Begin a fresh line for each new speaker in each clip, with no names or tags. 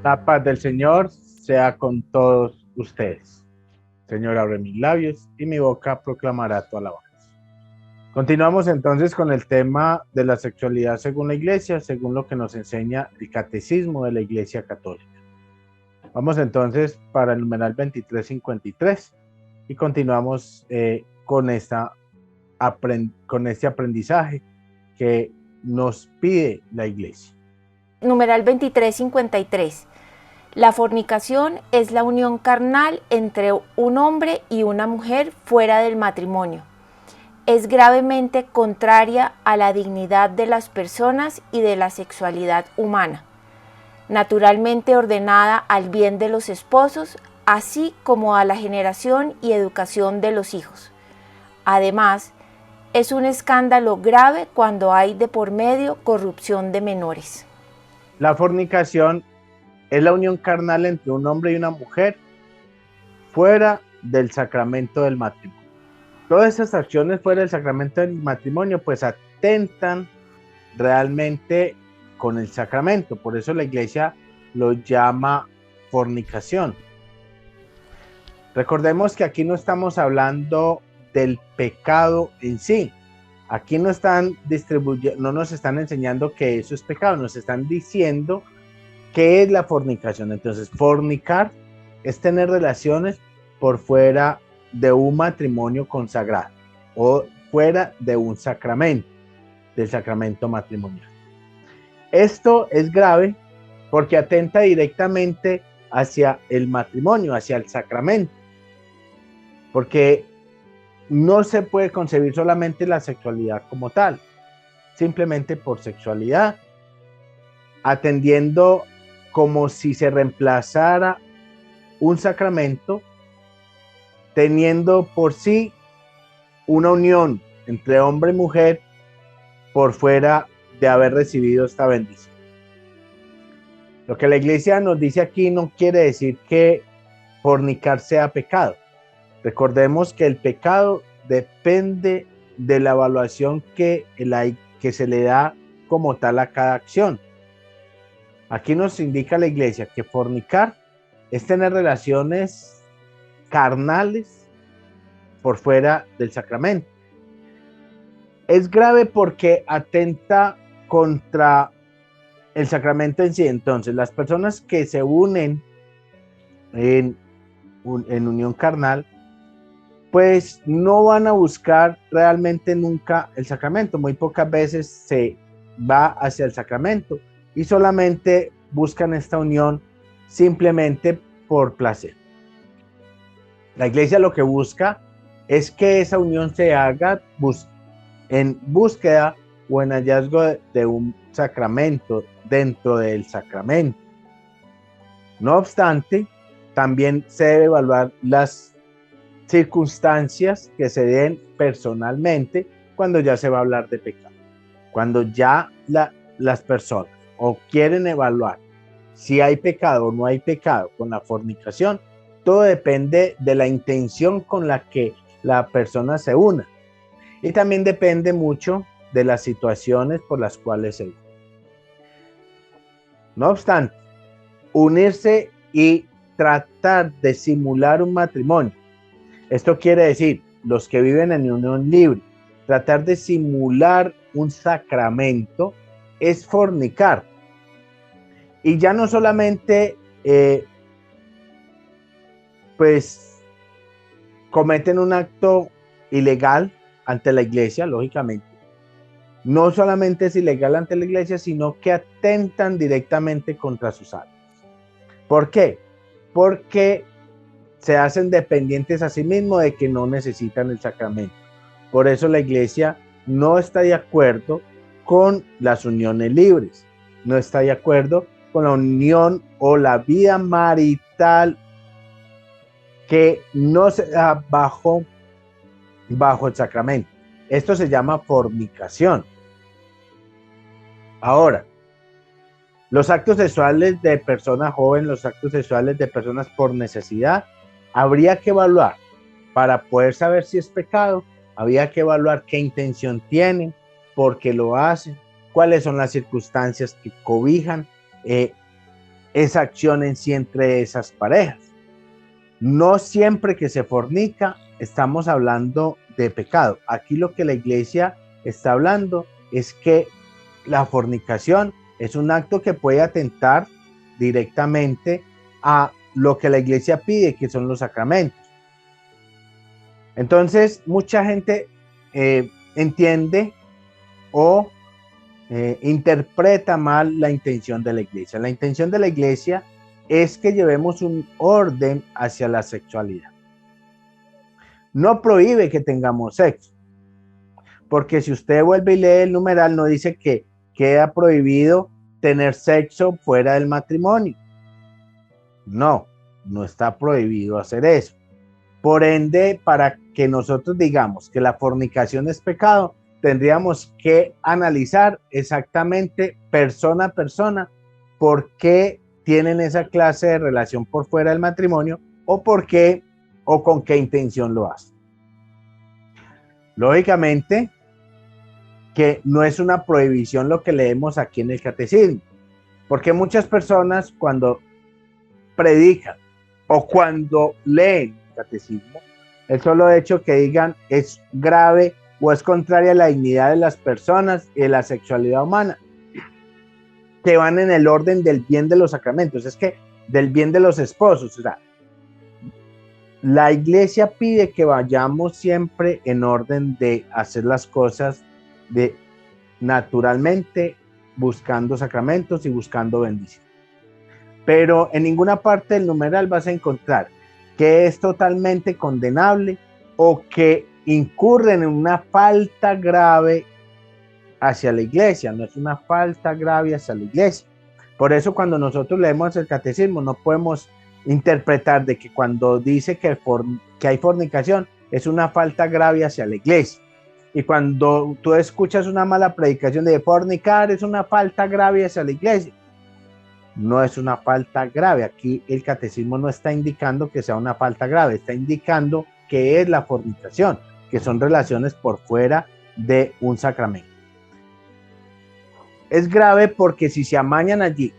La paz del Señor sea con todos ustedes. Señor, abre mis labios y mi boca proclamará tu alabanza. Continuamos entonces con el tema de la sexualidad según la Iglesia, según lo que nos enseña el Catecismo de la Iglesia Católica. Vamos entonces para el numeral 2353 y continuamos con este aprendizaje que nos pide la Iglesia.
Numeral 2353. La fornicación es la unión carnal entre un hombre y una mujer fuera del matrimonio. Es gravemente contraria a la dignidad de las personas y de la sexualidad humana, naturalmente ordenada al bien de los esposos, así como a la generación y educación de los hijos. Además, es un escándalo grave cuando hay de por medio corrupción de menores.
La fornicación es la unión carnal entre un hombre y una mujer fuera del sacramento del matrimonio. Todas esas acciones fuera del sacramento del matrimonio pues atentan realmente con el sacramento. Por eso la Iglesia lo llama fornicación. Recordemos que aquí no estamos hablando del pecado en sí. Aquí no nos están enseñando que eso es pecado, nos están diciendo qué es la fornicación. Entonces, fornicar es tener relaciones por fuera de un matrimonio consagrado o fuera de un sacramento, del sacramento matrimonial. Esto es grave porque atenta directamente hacia el matrimonio, hacia el sacramento, porque no se puede concebir solamente la sexualidad como tal, simplemente por sexualidad, atendiendo como si se reemplazara un sacramento, teniendo por sí una unión entre hombre y mujer por fuera de haber recibido esta bendición. Lo que la Iglesia nos dice aquí no quiere decir que fornicar sea pecado. Recordemos que el pecado depende de la evaluación que se le da como tal a cada acción. Aquí nos indica la Iglesia que fornicar es tener relaciones carnales por fuera del sacramento. Es grave porque atenta contra el sacramento en sí. Entonces, las personas que se unen en unión carnal, pues no van a buscar realmente nunca el sacramento. Muy pocas veces se va hacia el sacramento y solamente buscan esta unión simplemente por placer. La Iglesia lo que busca es que esa unión se haga en búsqueda o en hallazgo de un sacramento dentro del sacramento. No obstante, también se debe evaluar las circunstancias que se den personalmente cuando ya se va a hablar de pecado. Cuando ya las personas o quieren evaluar si hay pecado o no hay pecado con la fornicación, todo depende de la intención con la que la persona se una. Y también depende mucho de las situaciones por las cuales se une. No obstante, unirse y tratar de simular un matrimonio. Esto quiere decir, los que viven en unión libre, tratar de simular un sacramento es fornicar. Y ya no solamente, pues, cometen un acto ilegal ante la Iglesia, lógicamente. No solamente es ilegal ante la Iglesia, sino que atentan directamente contra sus almas. ¿Por qué? Porque se hacen dependientes a sí mismos de que no necesitan el sacramento. Por eso la Iglesia no está de acuerdo con las uniones libres, no está de acuerdo con la unión o la vida marital que no se da bajo el sacramento. Esto se llama fornicación. Ahora, los actos sexuales de personas jóvenes, los actos sexuales de personas por necesidad, habría que evaluar para poder saber si es pecado, habría que evaluar qué intención tienen, por qué lo hacen, cuáles son las circunstancias que cobijan esa acción en sí entre esas parejas. No siempre que se fornica estamos hablando de pecado. Aquí lo que la iglesia está hablando es que la fornicación es un acto que puede atentar directamente a lo que la iglesia pide, que son los sacramentos. Entonces, mucha gente entiende o interpreta mal la intención de la iglesia. La intención de la iglesia es que llevemos un orden hacia la sexualidad. No prohíbe que tengamos sexo, porque si usted vuelve y lee el numeral, no dice que queda prohibido tener sexo fuera del matrimonio. No, no está prohibido hacer eso. Por ende, para que nosotros digamos que la fornicación es pecado, tendríamos que analizar exactamente persona a persona por qué tienen esa clase de relación por fuera del matrimonio o por qué o con qué intención lo hacen. Lógicamente que no es una prohibición lo que leemos aquí en el catecismo, porque muchas personas cuando predican o cuando leen el catecismo, el solo hecho que digan es grave o es contraria a la dignidad de las personas y de la sexualidad humana, que van en el orden del bien de los sacramentos, es que del bien de los esposos. O sea, la iglesia pide que vayamos siempre en orden de hacer las cosas de naturalmente, buscando sacramentos y buscando bendición. Pero en ninguna parte del numeral vas a encontrar que es totalmente condenable o que incurren en una falta grave hacia la iglesia. No es una falta grave hacia la iglesia. Por eso cuando nosotros leemos el catecismo no podemos interpretar de que cuando dice que hay fornicación es una falta grave hacia la iglesia. Y cuando tú escuchas una mala predicación de fornicar es una falta grave hacia la iglesia. No es una falta grave. Aquí el catecismo no está indicando que sea una falta grave, está indicando que es la fornicación, que son relaciones por fuera de un sacramento. Es grave porque si se amañan allí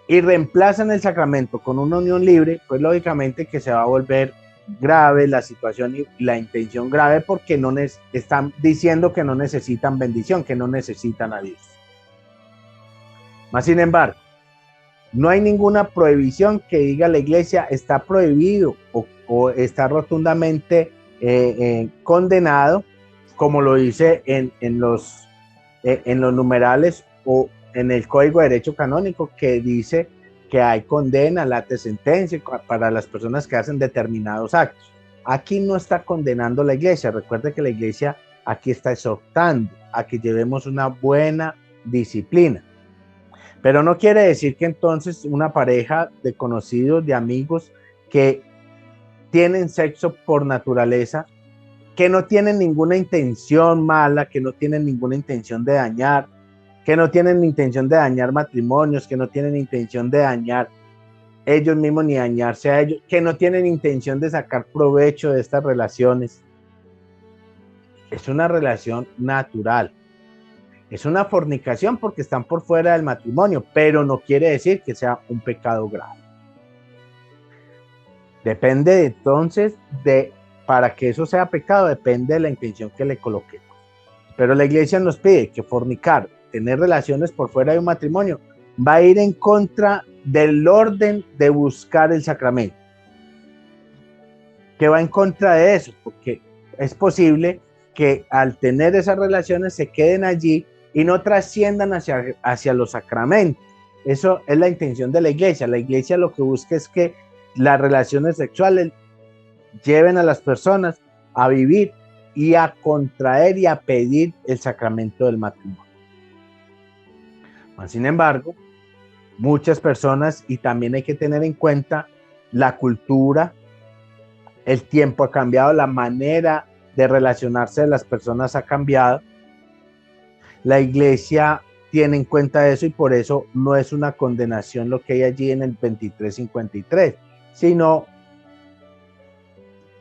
y reemplazan el sacramento con una unión libre, pues lógicamente que se va a volver grave la situación y la intención grave, porque no están diciendo que no necesitan bendición, que no necesitan a Dios. Más sin embargo, no hay ninguna prohibición que diga la iglesia está prohibido o está rotundamente condenado, como lo dice en los numerales o en el Código de Derecho Canónico, que dice que hay condena, late sentencia para las personas que hacen determinados actos. Aquí no está condenando la iglesia. Recuerde que la iglesia aquí está exhortando a que llevemos una buena disciplina. Pero no quiere decir que entonces una pareja de conocidos, de amigos que tienen sexo por naturaleza, que no tienen ninguna intención mala, que no tienen ninguna intención de dañar, que no tienen intención de dañar matrimonios, que no tienen intención de dañar ellos mismos ni dañarse a ellos, que no tienen intención de sacar provecho de estas relaciones. Es una relación natural. Es una fornicación porque están por fuera del matrimonio, pero no quiere decir que sea un pecado grave. Depende entonces para que eso sea pecado, depende de la intención que le coloquemos. Pero la iglesia nos pide que fornicar, tener relaciones por fuera de un matrimonio, va a ir en contra del orden de buscar el sacramento. Que va en contra de eso, porque es posible que al tener esas relaciones se queden allí y no trasciendan hacia los sacramentos. Eso es la intención de la iglesia. La iglesia lo que busca es que las relaciones sexuales lleven a las personas a vivir y a contraer y a pedir el sacramento del matrimonio. Sin embargo, muchas personas, y también hay que tener en cuenta la cultura, el tiempo ha cambiado, la manera de relacionarse de las personas ha cambiado. La iglesia tiene en cuenta eso y por eso no es una condenación lo que hay allí en el 2353, sino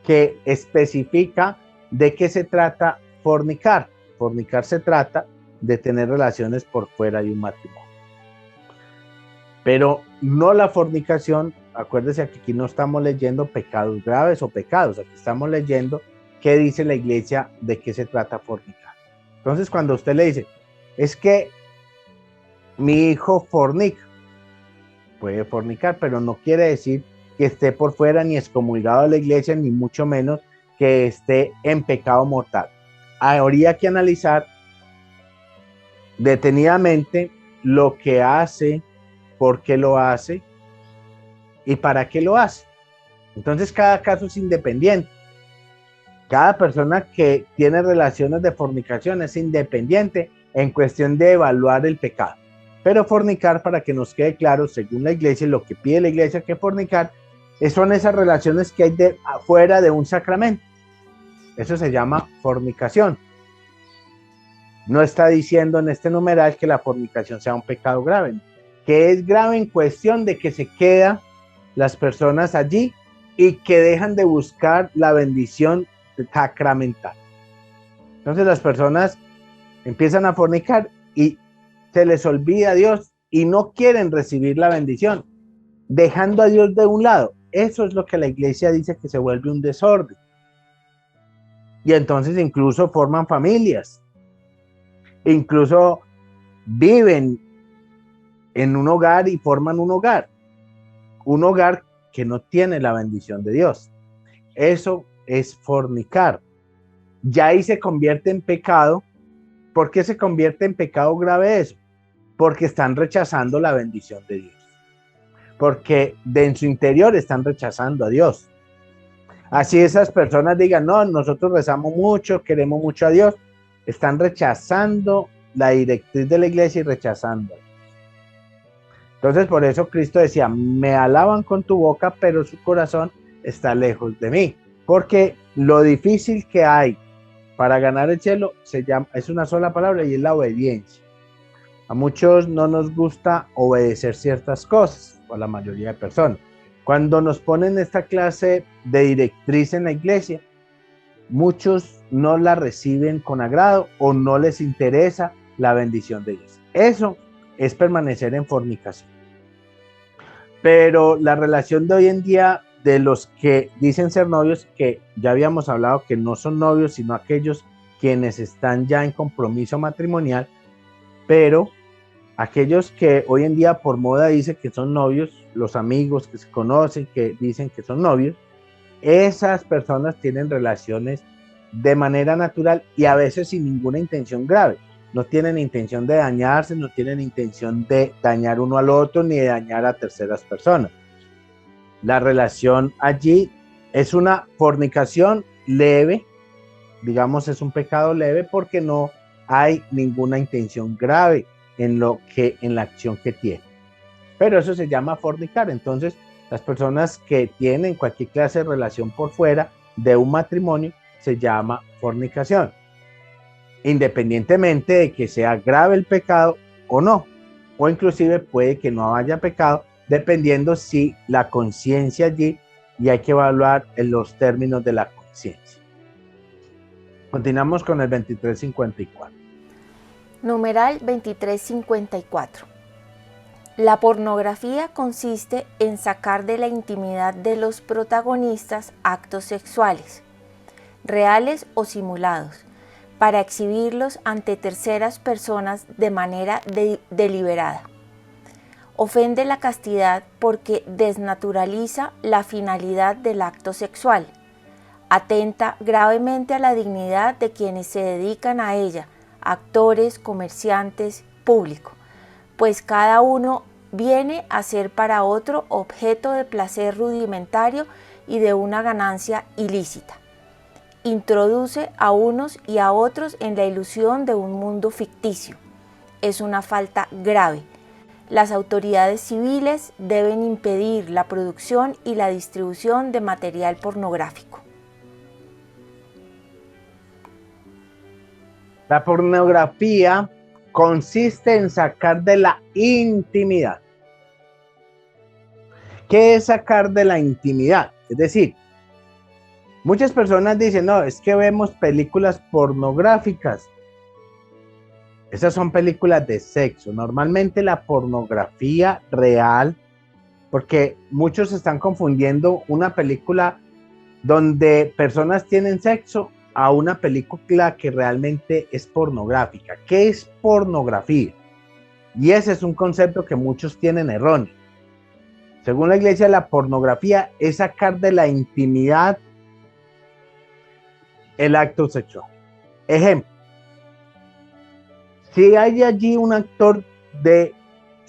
que especifica de qué se trata fornicar. Fornicar se trata de tener relaciones por fuera de un matrimonio. pero no la fornicación. Acuérdese que aquí no estamos leyendo pecados graves o pecados, aquí estamos leyendo qué dice la iglesia, de qué se trata fornicar. Entonces, cuando usted le dice, es que mi hijo fornica, puede fornicar, pero no quiere decir que esté por fuera ni excomulgado de la iglesia, ni mucho menos que esté en pecado mortal. Habría que analizar detenidamente lo que hace, por qué lo hace y para qué lo hace. Entonces, cada caso es independiente. Cada persona que tiene relaciones de fornicación es independiente en cuestión de evaluar el pecado. Pero fornicar, para que nos quede claro, según la iglesia, lo que pide la iglesia que fornicar, son esas relaciones que hay fuera de un sacramento. Eso se llama fornicación. No está diciendo en este numeral que la fornicación sea un pecado grave, que es grave en cuestión de que se quedan las personas allí y que dejan de buscar la bendición sacramental. Entonces las personas empiezan a fornicar y se les olvida a Dios y no quieren recibir la bendición, dejando a Dios de un lado. Eso es lo que la iglesia dice, que se vuelve un desorden. Y entonces incluso forman familias, incluso viven en un hogar y forman un hogar que no tiene la bendición de Dios. Eso es fornicar. Ya ahí se convierte en pecado. ¿Por qué se convierte en pecado grave eso? Porque están rechazando la bendición de Dios. Porque en su interior están rechazando a Dios. Así esas personas digan, no, nosotros rezamos mucho, queremos mucho a Dios, están rechazando la directriz de la iglesia y rechazando. Entonces por eso Cristo decía, me alaban con tu boca, pero su corazón está lejos de mí. Porque lo difícil que hay para ganar el cielo es una sola palabra, y es la obediencia. A muchos no nos gusta obedecer ciertas cosas, o a la mayoría de personas. Cuando nos ponen esta clase de directriz en la iglesia, muchos no la reciben con agrado o no les interesa la bendición de Dios. Eso es permanecer en fornicación. Pero la relación de hoy en día de los que dicen ser novios, que ya habíamos hablado que no son novios, sino aquellos quienes están ya en compromiso matrimonial, pero aquellos que hoy en día por moda dicen que son novios, los amigos que se conocen, que dicen que son novios, esas personas tienen relaciones de manera natural y a veces sin ninguna intención grave. No tienen intención de dañarse, no tienen intención de dañar uno al otro, ni de dañar a terceras personas. La relación allí es una fornicación leve, digamos, es un pecado leve porque no hay ninguna intención grave en la acción que tiene. Pero eso se llama fornicar. Entonces, las personas que tienen cualquier clase de relación por fuera de un matrimonio se llama fornicación, independientemente de que sea grave el pecado o no, o inclusive puede que no haya pecado, dependiendo si la conciencia allí, y hay que evaluar en los términos de la conciencia. Continuamos con el 2354.
Numeral 2354. La pornografía consiste en sacar de la intimidad de los protagonistas actos sexuales, reales o simulados, para exhibirlos ante terceras personas de manera deliberada. Ofende la castidad porque desnaturaliza la finalidad del acto sexual. Atenta gravemente a la dignidad de quienes se dedican a ella, actores, comerciantes, público, pues cada uno viene a ser para otro objeto de placer rudimentario y de una ganancia ilícita. Introduce a unos y a otros en la ilusión de un mundo ficticio. Es una falta grave. Las autoridades civiles deben impedir la producción y la distribución de material pornográfico.
La pornografía consiste en sacar de la intimidad. ¿Qué es sacar de la intimidad? Es decir, muchas personas dicen, no, es que vemos películas pornográficas. Esas son películas de sexo. Normalmente la pornografía real, porque muchos están confundiendo una película donde personas tienen sexo a una película que realmente es pornográfica. ¿Qué es pornografía? Y ese es un concepto que muchos tienen erróneo. Según la iglesia, la pornografía es sacar de la intimidad el acto sexual. Ejemplo, si hay allí un actor de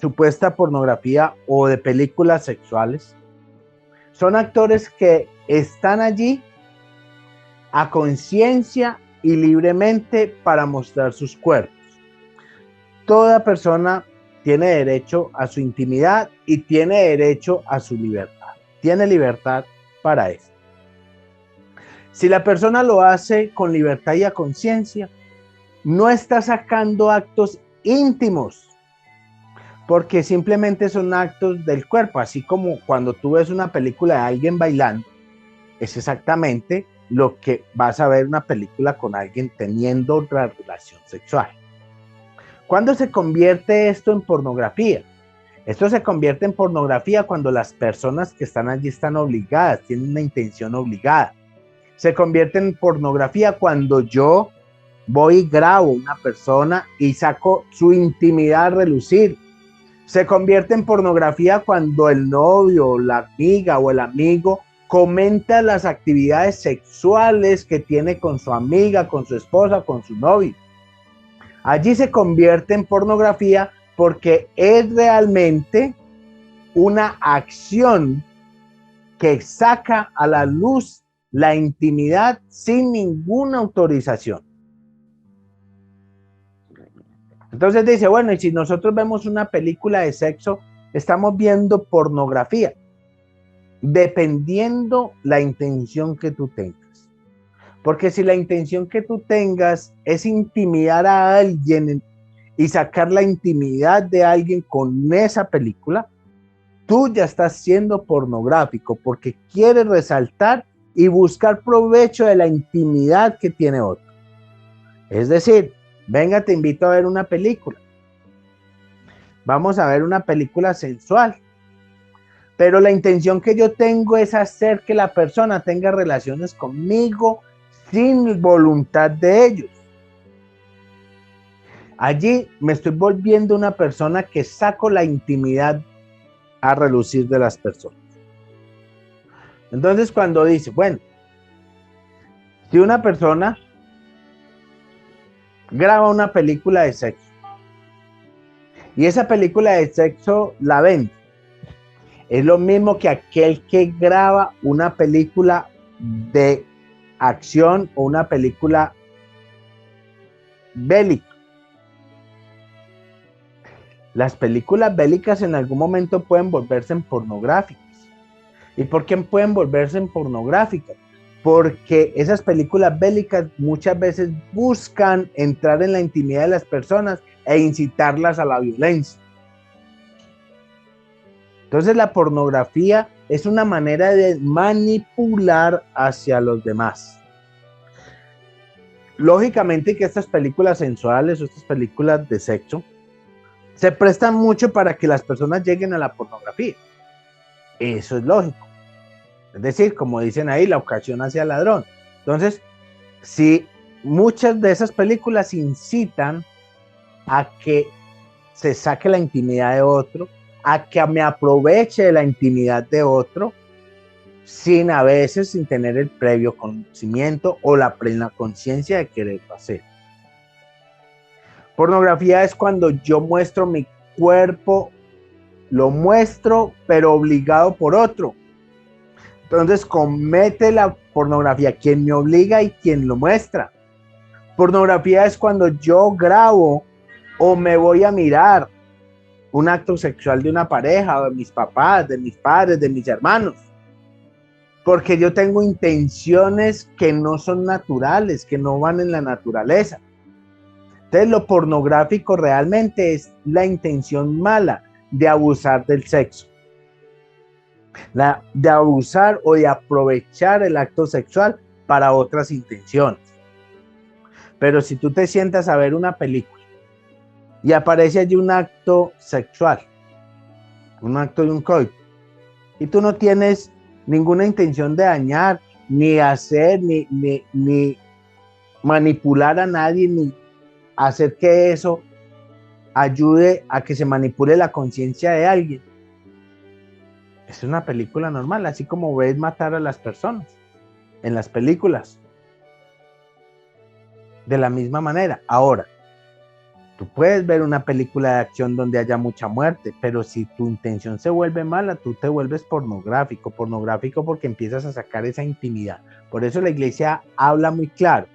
supuesta pornografía o de películas sexuales, son actores que están allí a conciencia y libremente para mostrar sus cuerpos. Toda persona tiene derecho a su intimidad y tiene derecho a su libertad. Tiene libertad para eso. Si la persona lo hace con libertad y a conciencia, no está sacando actos íntimos, porque simplemente son actos del cuerpo, así como cuando tú ves una película de alguien bailando, es exactamente lo que vas a ver una película con alguien teniendo otra relación sexual. ¿Cuándo se convierte esto en pornografía? Esto se convierte en pornografía cuando las personas que están allí están obligadas, tienen una intención obligada. Se convierte en pornografía cuando yo voy y grabo a una persona y saco su intimidad a relucir. Se convierte en pornografía cuando el novio, la amiga o el amigo comenta las actividades sexuales que tiene con su amiga, con su esposa, con su novio. Allí se convierte en pornografía porque es realmente una acción que saca a la luz la intimidad sin ninguna autorización. Entonces dice, bueno, y si nosotros vemos una película de sexo, estamos viendo pornografía, dependiendo la intención que tú tengas. Porque si la intención que tú tengas es intimidar a alguien y sacar la intimidad de alguien con esa película, tú ya estás siendo pornográfico porque quieres resaltar y buscar provecho de la intimidad que tiene otro. Es decir, venga, te invito a ver una película. Vamos a ver una película sensual. Pero la intención que yo tengo es hacer que la persona tenga relaciones conmigo sin voluntad de ellos. Allí me estoy volviendo una persona que saco la intimidad a relucir de las personas. Entonces cuando dice, bueno, si una persona graba una película de sexo y esa película de sexo la vende, es lo mismo que aquel que graba una película de acción o una película bélica. Las películas bélicas en algún momento pueden volverse en pornográficas. ¿Y por qué pueden volverse en pornográficas? Porque esas películas bélicas muchas veces buscan entrar en la intimidad de las personas e incitarlas a la violencia. Entonces la pornografía es una manera de manipular hacia los demás. Lógicamente que estas películas sensuales o estas películas de sexo se prestan mucho para que las personas lleguen a la pornografía. Eso es lógico. Es decir, como dicen ahí, la ocasión hace al ladrón. Entonces, si muchas de esas películas incitan a que se saque la intimidad de otro, a que me aproveche de la intimidad de otro, sin a veces sin tener el previo conocimiento o la plena conciencia de quererlo hacer. Pornografía es cuando yo muestro mi cuerpo, lo muestro, pero obligado por otro. Entonces comete la pornografía quien me obliga y quien lo muestra. Pornografía es cuando yo grabo o me voy a mirar un acto sexual de una pareja, de mis papás, de mis padres, de mis hermanos. Porque yo tengo intenciones que no son naturales, que no van en la naturaleza. Entonces lo pornográfico realmente es la intención mala de abusar del sexo. De abusar o de aprovechar el acto sexual para otras intenciones. Pero si tú te sientas a ver una película y aparece allí un acto sexual, un acto de un coito, y tú no tienes ninguna intención de dañar, ni hacer, ni manipular a nadie, ni hacer que eso ayude a que se manipule la conciencia de alguien. Es una película normal, así como ves matar a las personas en las películas. De la misma manera. Ahora, tú puedes ver una película de acción donde haya mucha muerte, pero si tu intención se vuelve mala, tú te vuelves pornográfico porque empiezas a sacar esa intimidad. Por eso la iglesia habla muy claro.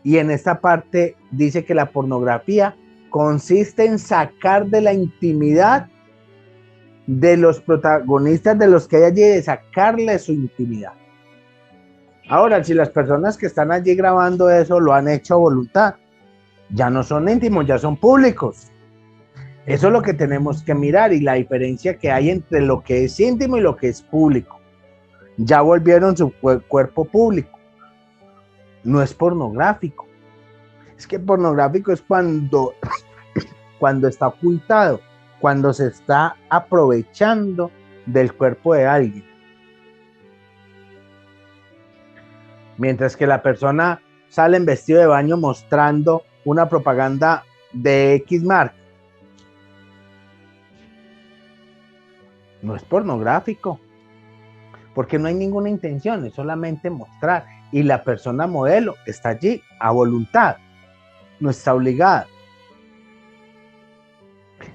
Y en esta parte dice que la pornografía consiste en sacar de la intimidad de los protagonistas, de los que hay allí, de sacarle su intimidad. Ahora, si las personas que están allí grabando eso lo han hecho a voluntad, ya no son íntimos, ya son públicos. Eso es lo que tenemos que mirar y la diferencia que hay entre lo que es íntimo y lo que es público. Ya volvieron su cuerpo público. No es pornográfico. Es que pornográfico es cuando está ocultado, cuando se está aprovechando del cuerpo de alguien. Mientras que la persona sale en vestido de baño mostrando una propaganda de X marca, no es pornográfico, porque no hay ninguna intención, es solamente mostrar. Y la persona modelo está allí a voluntad, no está obligada.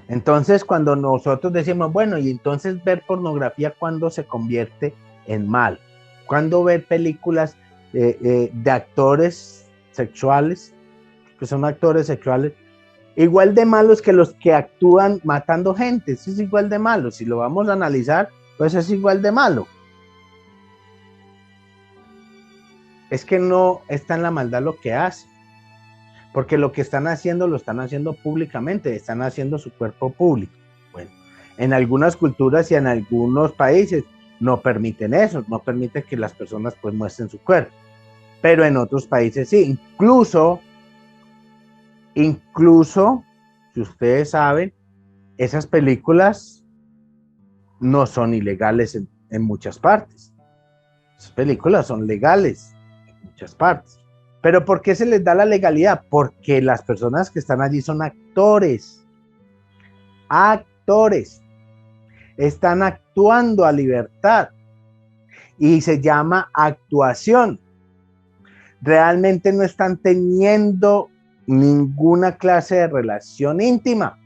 Entonces, cuando nosotros decimos, bueno, y entonces ver pornografía, ¿cuándo se convierte en mal? ¿Cuándo ver películas de actores sexuales, que son actores sexuales, igual de malos que los que actúan matando gente? Eso es igual de malo. Si lo vamos a analizar, pues es igual de malo. Es que no está en la maldad lo que hace, porque lo que están haciendo lo están haciendo públicamente, están haciendo su cuerpo público. Bueno, en algunas culturas y en algunos países no permiten eso, no permiten que las personas pues muestren su cuerpo, pero en otros países sí. Incluso, si ustedes saben, esas películas no son ilegales en muchas partes. Esas películas son legales en muchas partes. ¿Pero por qué se les da la legalidad? Porque las personas que están allí son actores. Actores. Están actuando a libertad. Y se llama actuación. Realmente no están teniendo ninguna clase de relación íntima.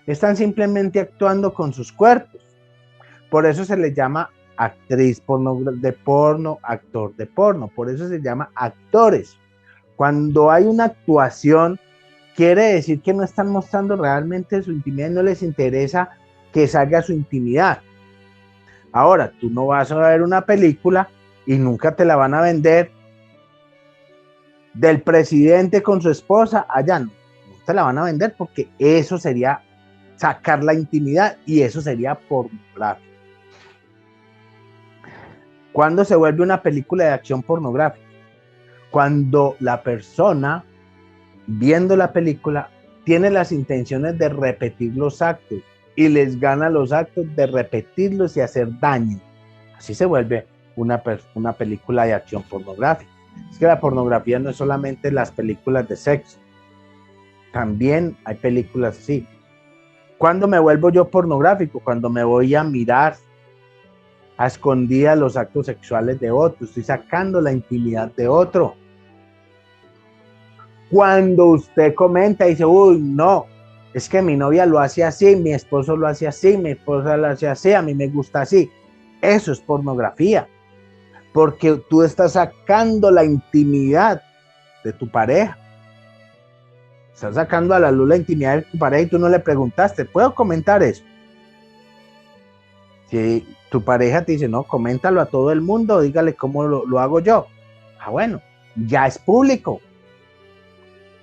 Están simplemente actuando con sus cuerpos. Por eso se les llama actriz de porno, actor de porno. Por eso se llama actores. Cuando hay una actuación, quiere decir que no están mostrando realmente su intimidad y no les interesa que salga su intimidad. Ahora, tú no vas a ver una película y nunca te la van a vender del presidente con su esposa allá, no te la van a vender porque eso sería sacar la intimidad y eso sería pornográfico. ¿Cuándo se vuelve una película de acción pornográfica? Cuando la persona, viendo la película, tiene las intenciones de repetir los actos y les gana los actos de repetirlos y hacer daño. Así se vuelve una película de acción pornográfica. Es que la pornografía no es solamente las películas de sexo, también hay películas así. ¿Cuándo me vuelvo yo pornográfico? Cuando me voy a mirar a escondidas los actos sexuales de otro, estoy sacando la intimidad de otro. Cuando usted comenta y dice, uy, no, es que mi novia lo hace así, mi esposo lo hace así, mi esposa lo hace así, a mí me gusta así. Eso es pornografía, porque tú estás sacando la intimidad de tu pareja. Estás sacando a la luz la intimidad de tu pareja y tú no le preguntaste, ¿puedo comentar eso? Si tu pareja te dice, no, coméntalo a todo el mundo, dígale cómo lo hago yo. Ah, bueno, ya es público,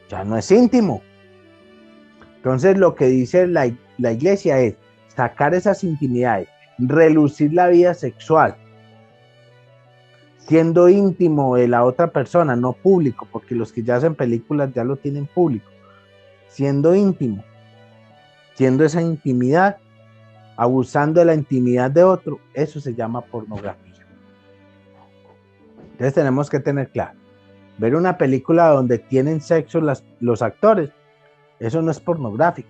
ya no es íntimo. Entonces lo que dice la iglesia es sacar esas intimidades, relucir la vida sexual, siendo íntimo de la otra persona, no público, porque los que ya hacen películas ya lo tienen público, siendo íntimo, siendo esa intimidad, abusando de la intimidad de otro, eso se llama pornografía. Entonces tenemos que tener claro, ver una película donde tienen sexo los actores, eso no es pornográfico,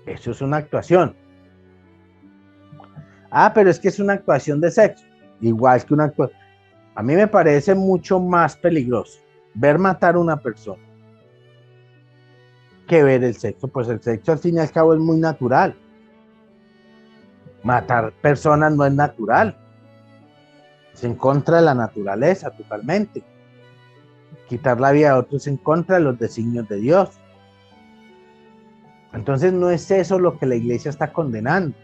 eso es una actuación. Ah, pero es que es una actuación de sexo, igual que una actuación. A mí me parece mucho más peligroso ver matar a una persona que ver el sexo, pues el sexo al fin y al cabo es muy natural. Matar personas no es natural, es en contra de la naturaleza totalmente. Quitar la vida de otros es en contra de los designios de Dios. Entonces no es eso lo que la iglesia está condenando,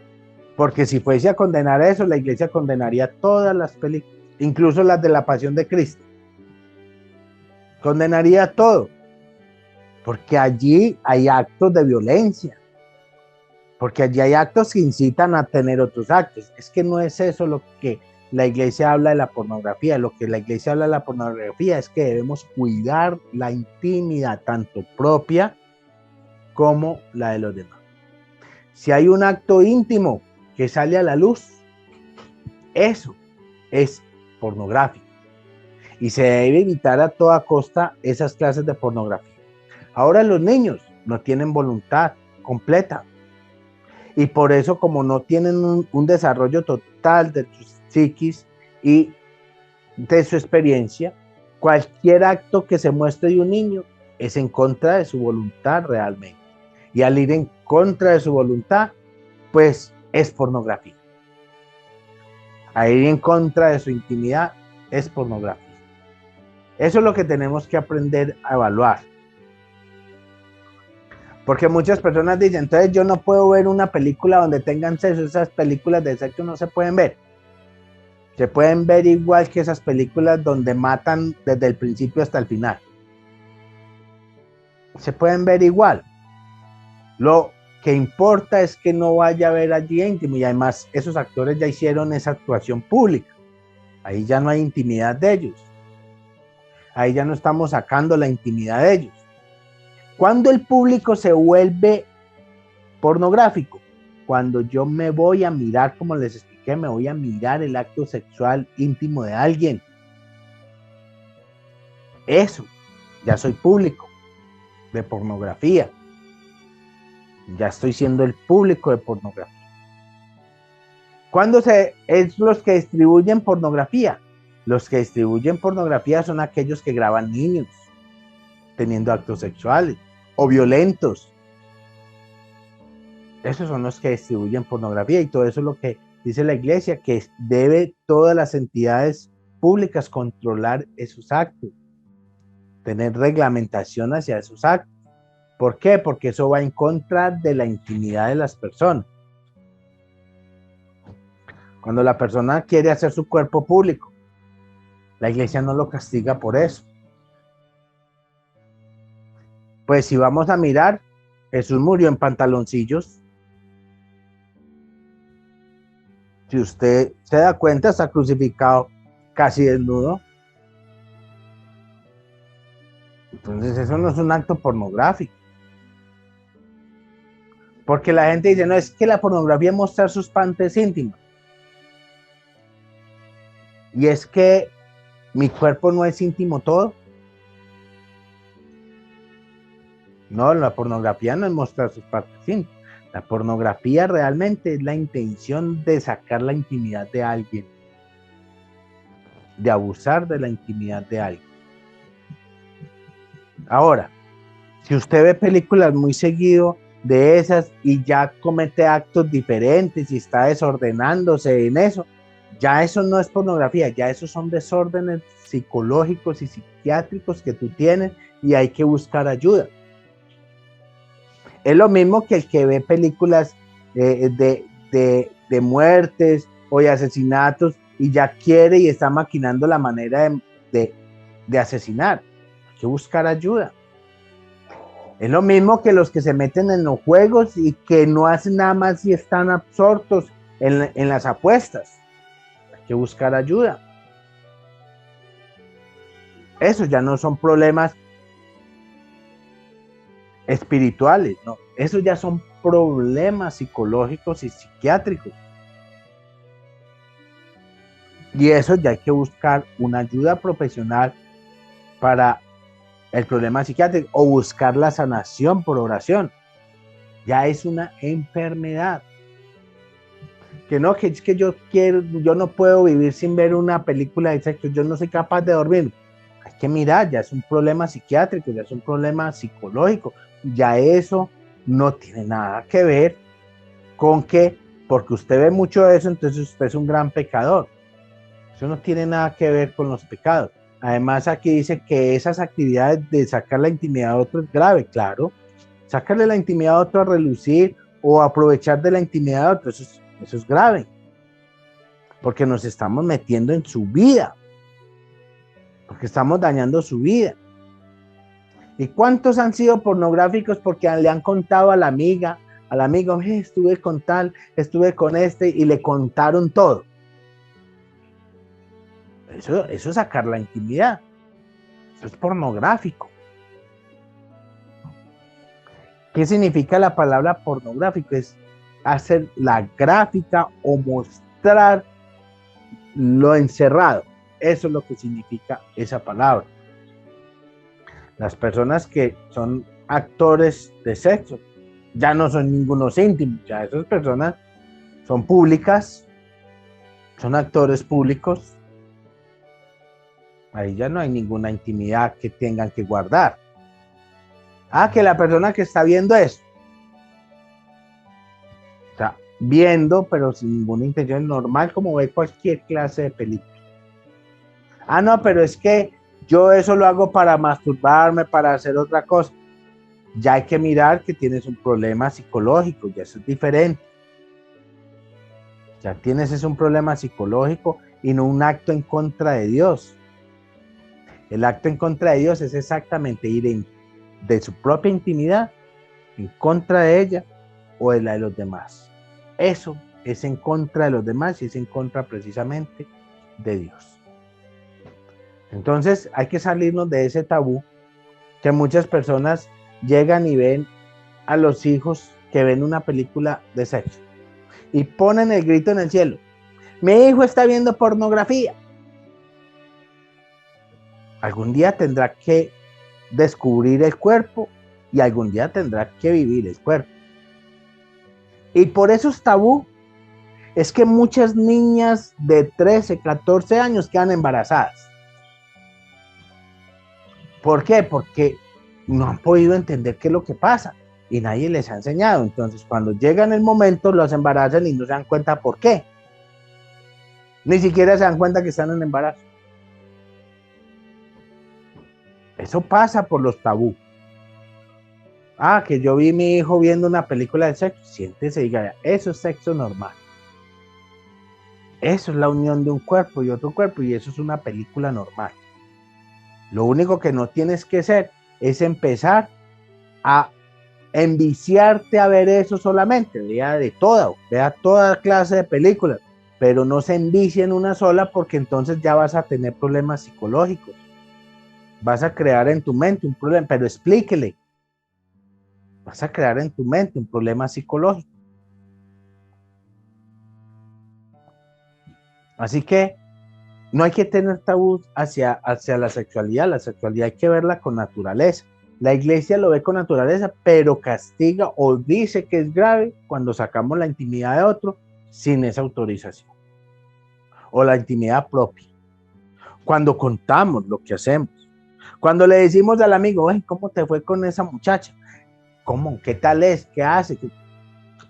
porque si fuese a condenar eso, la iglesia condenaría todas las películas, incluso las de la Pasión de Cristo. Condenaría todo, porque allí hay actos de violencia, porque allí hay actos que incitan a tener otros actos. Es que no es eso lo que la iglesia habla de la pornografía. Lo que la iglesia habla de la pornografía es que debemos cuidar la intimidad, tanto propia como la de los demás. Si hay un acto íntimo que sale a la luz, eso es pornográfico. Y se debe evitar a toda costa esas clases de pornografía. Ahora los niños no tienen voluntad completa. Y por eso, como no tienen un desarrollo total de su psiquis y de su experiencia, cualquier acto que se muestre de un niño es en contra de su voluntad realmente. Y al ir en contra de su voluntad, pues es pornografía. Al ir en contra de su intimidad, es pornografía. Eso es lo que tenemos que aprender a evaluar. Porque muchas personas dicen, entonces yo no puedo ver una película donde tengan sexo, esas películas de sexo no se pueden ver. Se pueden ver igual que esas películas donde matan desde el principio hasta el final. Se pueden ver igual. Lo que importa es que no vaya a haber allí íntimo, y además esos actores ya hicieron esa actuación pública. Ahí ya no hay intimidad de ellos. Ahí ya no estamos sacando la intimidad de ellos. Cuando el público se vuelve pornográfico, cuando yo me voy a mirar, como les expliqué, me voy a mirar el acto sexual íntimo de alguien. Eso, ya soy público de pornografía. Ya estoy siendo el público de pornografía. ¿Cuándo es los que distribuyen pornografía? Los que distribuyen pornografía son aquellos que graban niños teniendo actos sexuales o violentos. Esos son los que distribuyen pornografía, y todo eso es lo que dice la iglesia, que debe todas las entidades públicas controlar esos actos, tener reglamentación hacia esos actos. ¿Por qué? Porque eso va en contra de la intimidad de las personas. Cuando la persona quiere hacer su cuerpo público, la iglesia no lo castiga por eso. Pues si vamos a mirar, Jesús murió en pantaloncillos. Si usted se da cuenta, está crucificado casi desnudo. Entonces eso no es un acto pornográfico. Porque la gente dice, no, es que la pornografía es mostrar sus partes íntimas. Y es que mi cuerpo no es íntimo todo. No, la pornografía no es mostrar sus partes íntimas. La pornografía realmente es la intención de sacar la intimidad de alguien, de abusar de la intimidad de alguien. Ahora, si usted ve películas muy seguido de esas y ya comete actos diferentes y está desordenándose en eso, ya eso no es pornografía, ya esos son desórdenes psicológicos y psiquiátricos que tú tienes, y hay que buscar ayuda. Es lo mismo que el que ve películas de muertes o de asesinatos y ya quiere y está maquinando la manera de asesinar. Hay que buscar ayuda. Es lo mismo que los que se meten en los juegos y que no hacen nada más y están absortos en las apuestas. Hay que buscar ayuda. Esos ya no son problemas. espirituales, no, esos ya son problemas psicológicos y psiquiátricos. Y eso ya hay que buscar una ayuda profesional para el problema psiquiátrico o buscar la sanación por oración. Ya es una enfermedad. Que no, que es que yo no puedo vivir sin ver una película de sexo, yo no soy capaz de dormir. Hay que mirar, ya es un problema psiquiátrico, ya es un problema psicológico, ya eso no tiene nada que ver con que, porque usted ve mucho de eso, entonces usted es un gran pecador. Eso no tiene nada que ver con los pecados. Además, aquí dice que esas actividades de sacar la intimidad de otro es grave, claro. Sacarle la intimidad a otro a relucir o aprovechar de la intimidad de otro, eso es grave. Porque nos estamos metiendo en su vida. Porque estamos dañando su vida. ¿Y cuántos han sido pornográficos porque le han contado a la amiga, al amigo, estuve con tal, estuve con este, y le contaron todo? Eso es sacar la intimidad. Eso es pornográfico. ¿Qué significa la palabra pornográfico? Es hacer la gráfica o mostrar lo encerrado. Eso es lo que significa esa palabra. Las personas que son actores de sexo ya no son ningunos íntimos, ya esas personas son públicas, son actores públicos. Ahí ya no hay ninguna intimidad que tengan que guardar. Que la persona que está viendo eso, o sea, viendo, pero sin ninguna intención, normal, como ve cualquier clase de película. No, pero es que yo eso lo hago para masturbarme, para hacer otra cosa. Ya hay que mirar que tienes un problema psicológico, ya eso es diferente. Ya tienes un problema psicológico y no un acto en contra de Dios. El acto en contra de Dios es exactamente ir de su propia intimidad en contra de ella o de la de los demás. Eso es en contra de los demás y es en contra precisamente de Dios. Entonces hay que salirnos de ese tabú que muchas personas llegan y ven a los hijos que ven una película de sexo y ponen el grito en el cielo: mi hijo está viendo pornografía. Algún día tendrá que descubrir el cuerpo y algún día tendrá que vivir el cuerpo. Y por esos tabú es que muchas niñas de 13, 14 años quedan embarazadas. ¿Por qué? Porque no han podido entender qué es lo que pasa y nadie les ha enseñado. Entonces, cuando llega el momento, los embarazan y no se dan cuenta por qué. Ni siquiera se dan cuenta que están en embarazo. Eso pasa por los tabú. Que yo vi a mi hijo viendo una película de sexo. Siéntese y diga, eso es sexo normal. Eso es la unión de un cuerpo y otro cuerpo, y eso es una película normal. Lo único que no tienes que hacer es empezar a enviciarte a ver eso solamente. Vea toda clase de películas, pero no se envicie en una sola, porque entonces ya vas a tener problemas psicológicos. Vas a crear en tu mente un problema, pero explíquele. Vas a crear en tu mente un problema psicológico. Así que no hay que tener tabú hacia la sexualidad. La sexualidad hay que verla con naturaleza. La iglesia lo ve con naturaleza, pero castiga o dice que es grave cuando sacamos la intimidad de otro sin esa autorización. O la intimidad propia. Cuando contamos lo que hacemos. Cuando le decimos al amigo, ¿cómo te fue con esa muchacha? ¿Cómo? ¿Qué tal es? ¿Qué hace?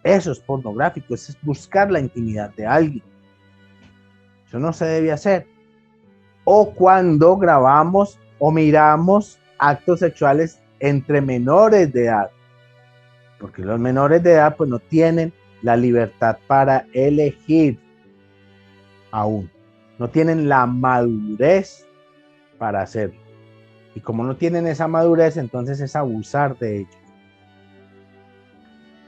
Eso es pornográfico. Eso es buscar la intimidad de alguien. Eso no se debe hacer. O cuando grabamos o miramos actos sexuales entre menores de edad. Porque los menores de edad pues no tienen la libertad para elegir aún. No tienen la madurez para hacerlo. Y como no tienen esa madurez, entonces es abusar de ellos.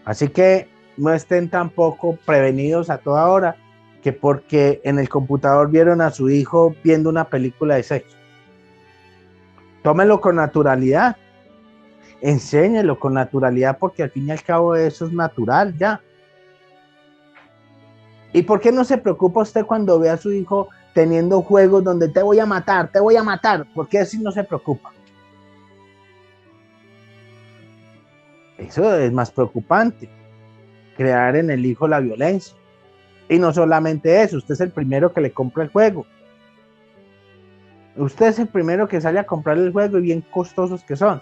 Así que no estén tampoco prevenidos a toda hora que porque en el computador vieron a su hijo viendo una película de sexo. Tómenlo con naturalidad. enséñelo con naturalidad, porque al fin y al cabo eso es natural ya. ¿Y por qué no se preocupa usted cuando ve a su hijo teniendo juegos donde te voy a matar, te voy a matar? ¿Por qué así no se preocupa? Eso es más preocupante, crear en el hijo la violencia. Y no solamente eso, usted es el primero que le compra el juego. Usted es el primero que sale a comprar el juego y bien costosos que son.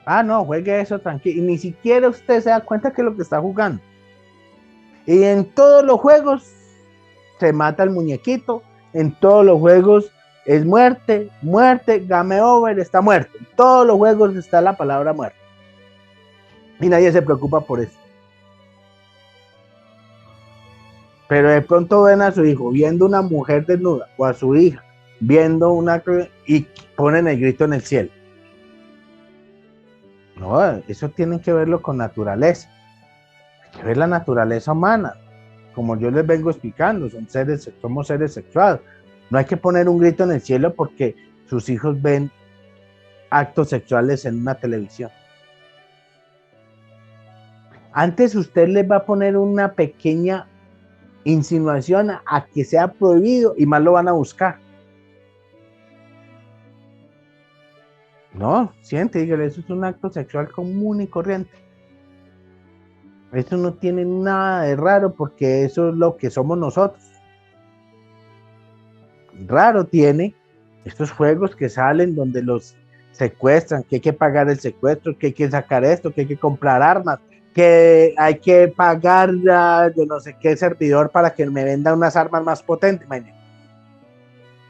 Ah, no, juegue eso tranquilo. Y ni siquiera usted se da cuenta que es lo que está jugando. Y en todos los juegos se mata el muñequito. En todos los juegos es muerte, muerte, game over, está muerto. En todos los juegos está la palabra muerte. Y nadie se preocupa por eso. Pero de pronto ven a su hijo viendo una mujer desnuda o a su hija viendo una y ponen el grito en el cielo. No, eso tienen que verlo con naturaleza. Hay que ver la naturaleza humana. Como yo les vengo explicando, somos seres sexuados. No hay que poner un grito en el cielo porque sus hijos ven actos sexuales en una televisión. Antes usted les va a poner una pequeña insinuación a que sea prohibido y más lo van a buscar. No, siente, dígale, eso es un acto sexual común y corriente. Eso no tiene nada de raro porque eso es lo que somos nosotros. Raro tiene estos juegos que salen donde los secuestran, que hay que pagar el secuestro, que hay que sacar esto, que hay que comprar armas, que hay que pagar yo no sé qué servidor para que me venda unas armas más potentes,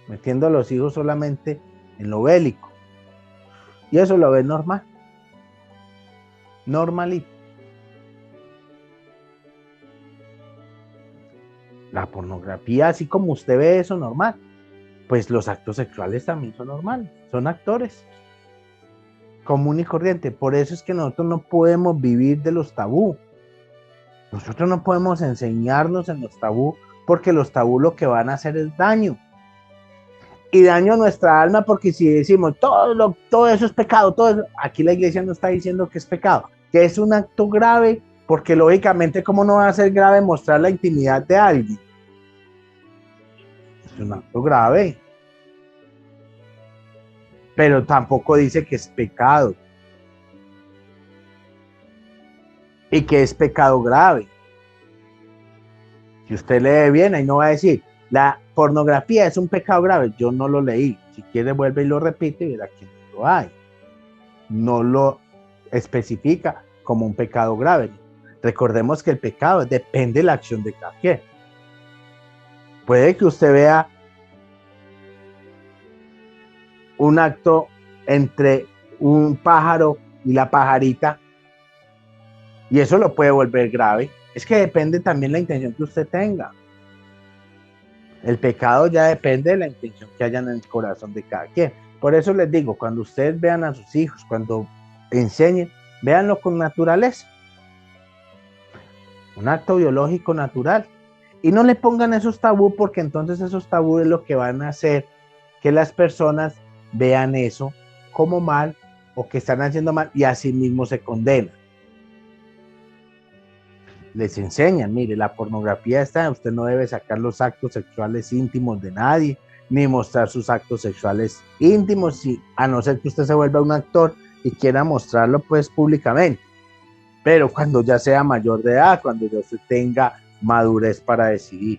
metiendo a los hijos solamente en lo bélico. Y eso lo ves normal. Normalito. La pornografía, así como usted ve eso normal, pues los actos sexuales también son normales, son actores. Común y corriente. Por eso es que nosotros no podemos vivir de los tabú. Nosotros no podemos enseñarnos en los tabú porque los tabú lo que van a hacer es daño. Y daño a nuestra alma porque si decimos todo eso es pecado, todo eso, aquí la iglesia no está diciendo que es pecado, que es un acto grave, porque lógicamente cómo no va a ser grave mostrar la intimidad de alguien. Es un acto grave. Pero tampoco dice que es pecado. Y que es pecado grave. Si usted lee bien, ahí no va a decir, la pornografía es un pecado grave. Yo no lo leí. Si quiere, vuelve y lo repite y verá que no lo hay. No lo especifica como un pecado grave. Recordemos que el pecado depende de la acción de cada quien. Puede que usted vea un acto entre un pájaro y la pajarita y eso lo puede volver grave. Es que depende también la intención que usted tenga. El pecado ya depende de la intención que haya en el corazón de cada quien. Por eso les digo, cuando ustedes vean a sus hijos, cuando enseñen, véanlo con naturaleza. Un acto biológico natural. Y no le pongan esos tabú porque entonces esos tabú es lo que van a hacer que las personas vean eso como mal o que están haciendo mal y así mismo se condenan. Les enseñan, mire, la pornografía está, usted no debe sacar los actos sexuales íntimos de nadie, ni mostrar sus actos sexuales íntimos, a no ser que usted se vuelva un actor y quiera mostrarlo pues públicamente. Pero cuando ya sea mayor de edad, cuando ya usted tenga madurez para decidir.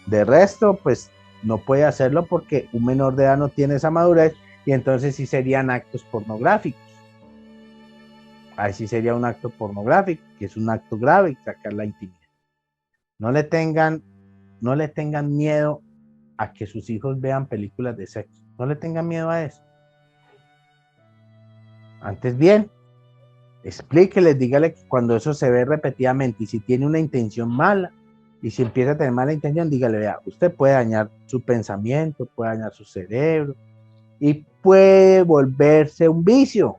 De resto, pues no puede hacerlo porque un menor de edad no tiene esa madurez y entonces sí serían actos pornográficos. Ahí sí sería un acto pornográfico, que es un acto grave, sacar la intimidad. No le tengan miedo a que sus hijos vean películas de sexo. No le tengan miedo a eso. Antes bien, explíqueles, dígale que cuando eso se ve repetidamente y si tiene una intención mala y si empieza a tener mala intención, dígale, vea, usted puede dañar su pensamiento, puede dañar su cerebro y puede volverse un vicio.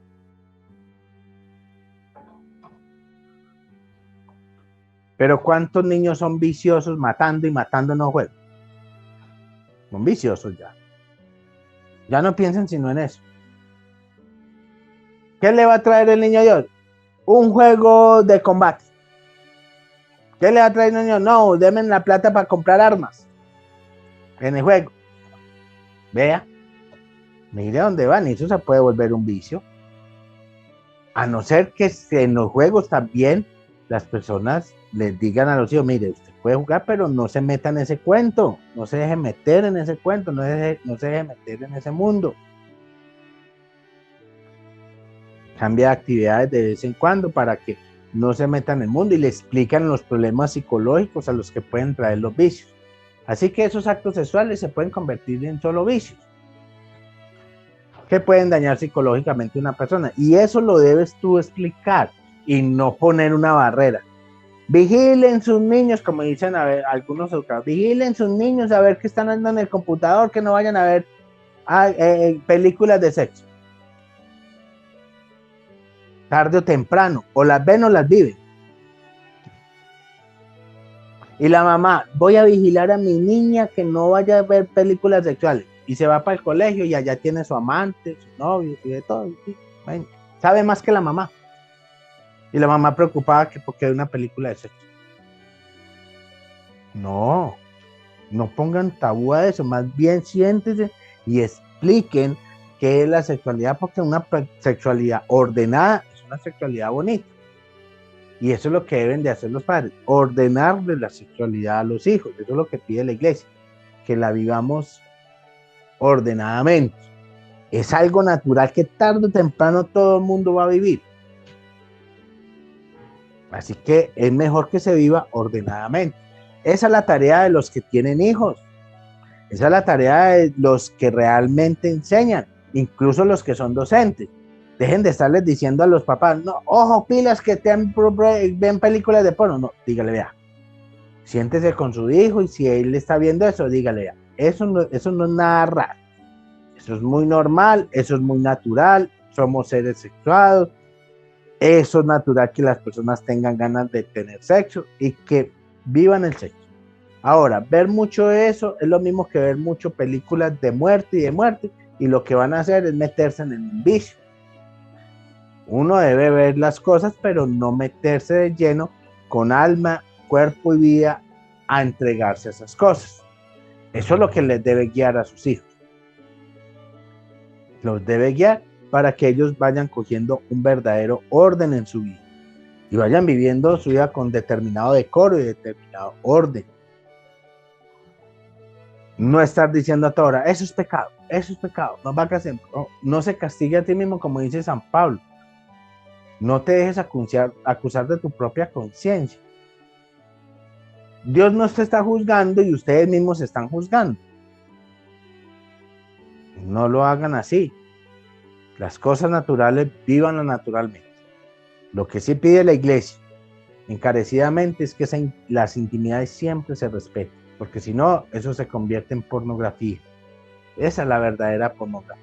Pero ¿cuántos niños son viciosos matando y matando en los juegos? Son viciosos ya. Ya no piensen sino en eso. ¿Qué le va a traer el niño Dios? Un juego de combate. ¿Qué le va a traer el niño? No, denme la plata para comprar armas en el juego. Vea, mire dónde van, y eso se puede volver un vicio. A no ser que en los juegos también las personas les digan a los hijos, mire, usted puede jugar, pero no se meta en ese cuento, no se deje meter en ese cuento, no se deje meter en ese mundo. Cambia de actividades de vez en cuando para que no se metan en el mundo y le explican los problemas psicológicos a los que pueden traer los vicios. Así que esos actos sexuales se pueden convertir en solo vicios que pueden dañar psicológicamente a una persona. Y eso lo debes tú explicar y no poner una barrera. Vigilen sus niños, como dicen algunos educadores, vigilen sus niños a ver qué están andando en el computador, que no vayan a ver películas de sexo. Tarde o temprano, o las ven o las viven. Y la mamá, voy a vigilar a mi niña que no vaya a ver películas sexuales. Y se va para el colegio y allá tiene su amante, su novio y de todo. Y, bueno, sabe más que la mamá. Y la mamá preocupada que porque hay una película de sexo. No pongan tabú a eso, más bien siéntense y expliquen qué es la sexualidad, porque una sexualidad ordenada es una sexualidad bonita. Y eso es lo que deben de hacer los padres, ordenarle la sexualidad a los hijos. Eso es lo que pide la iglesia, que la vivamos ordenadamente. Es algo natural que tarde o temprano todo el mundo va a vivir. Así que es mejor que se viva ordenadamente. Esa es la tarea de los que tienen hijos. Esa es la tarea de los que realmente enseñan, incluso los que son docentes. Dejen de estarles diciendo a los papás, no, ojo, pilas que ven películas de porno. No, dígale, vea, siéntese con su hijo y si él está viendo eso, dígale, vea, eso no es nada raro. Eso es muy normal, eso es muy natural, somos seres sexuados, eso es natural que las personas tengan ganas de tener sexo y que vivan el sexo. Ahora, ver mucho de eso es lo mismo que ver mucho películas de muerte, y lo que van a hacer es meterse en el vicio. Uno debe ver las cosas, pero no meterse de lleno con alma, cuerpo y vida a entregarse a esas cosas. Eso es lo que les debe guiar a sus hijos. Los debe guiar para que ellos vayan cogiendo un verdadero orden en su vida y vayan viviendo su vida con determinado decoro y determinado orden. No estar diciendo a toda hora, eso es pecado, no va a hacer, no se castigue a ti mismo, como dice San Pablo. No te dejes acusar de tu propia conciencia. Dios no te está juzgando y ustedes mismos se están juzgando. No lo hagan así. Las cosas naturales, vívanlas naturalmente. Lo que sí pide la iglesia, encarecidamente, es que las intimidades siempre se respeten, porque si no, eso se convierte en pornografía. Esa es la verdadera pornografía.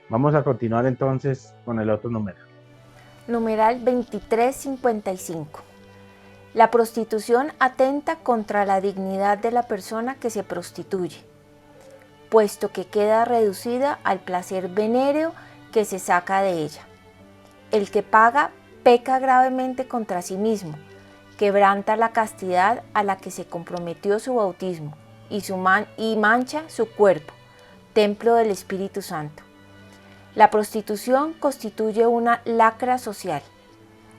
Vamos a continuar entonces con el otro numeral.
Numeral 2355. La prostitución atenta contra la dignidad de la persona que se prostituye, puesto que queda reducida al placer venéreo que se saca de ella. El que paga peca gravemente contra sí mismo, quebranta la castidad a la que se comprometió su bautismo y mancha su cuerpo, templo del Espíritu Santo. La prostitución constituye una lacra social.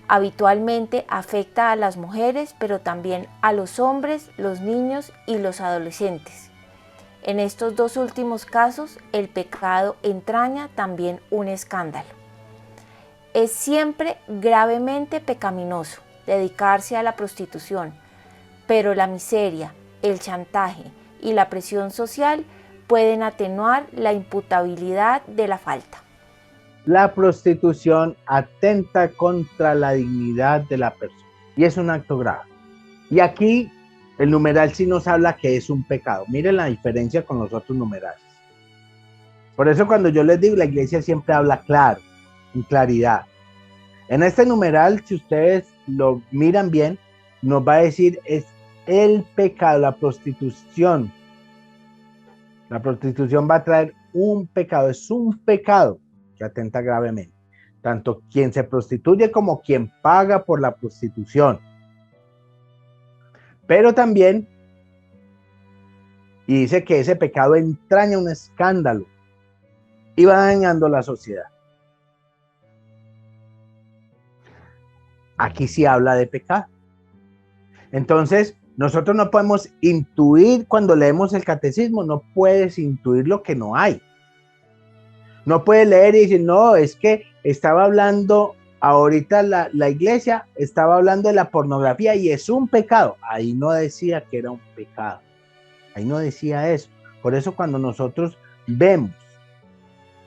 Habitualmente afecta a las mujeres, pero también a los hombres, los niños y los adolescentes. En estos dos últimos casos, el pecado entraña también un escándalo. Es siempre gravemente pecaminoso dedicarse a la prostitución, pero la miseria, el chantaje y la presión social pueden atenuar la imputabilidad de la falta.
La prostitución atenta contra la dignidad de la persona y es un acto grave. Y aquí el numeral sí nos habla que es un pecado. Miren la diferencia con los otros numerales. Por eso cuando yo les digo, la iglesia siempre habla claro, en claridad. En este numeral, si ustedes lo miran bien, nos va a decir es el pecado, la prostitución. La prostitución va a traer un pecado, es un pecado que atenta gravemente. tanto quien se prostituye como quien paga por la prostitución. Pero también, y dice que ese pecado entraña un escándalo y va dañando la sociedad. Aquí sí habla de pecado. Entonces, nosotros no podemos intuir cuando leemos el catecismo, no puedes intuir lo que no hay. No puedes leer y decir, no, es que estaba hablando, ahorita la iglesia estaba hablando de la pornografía y es un pecado. Ahí no decía que era un pecado. Ahí no decía eso. Por eso cuando nosotros vemos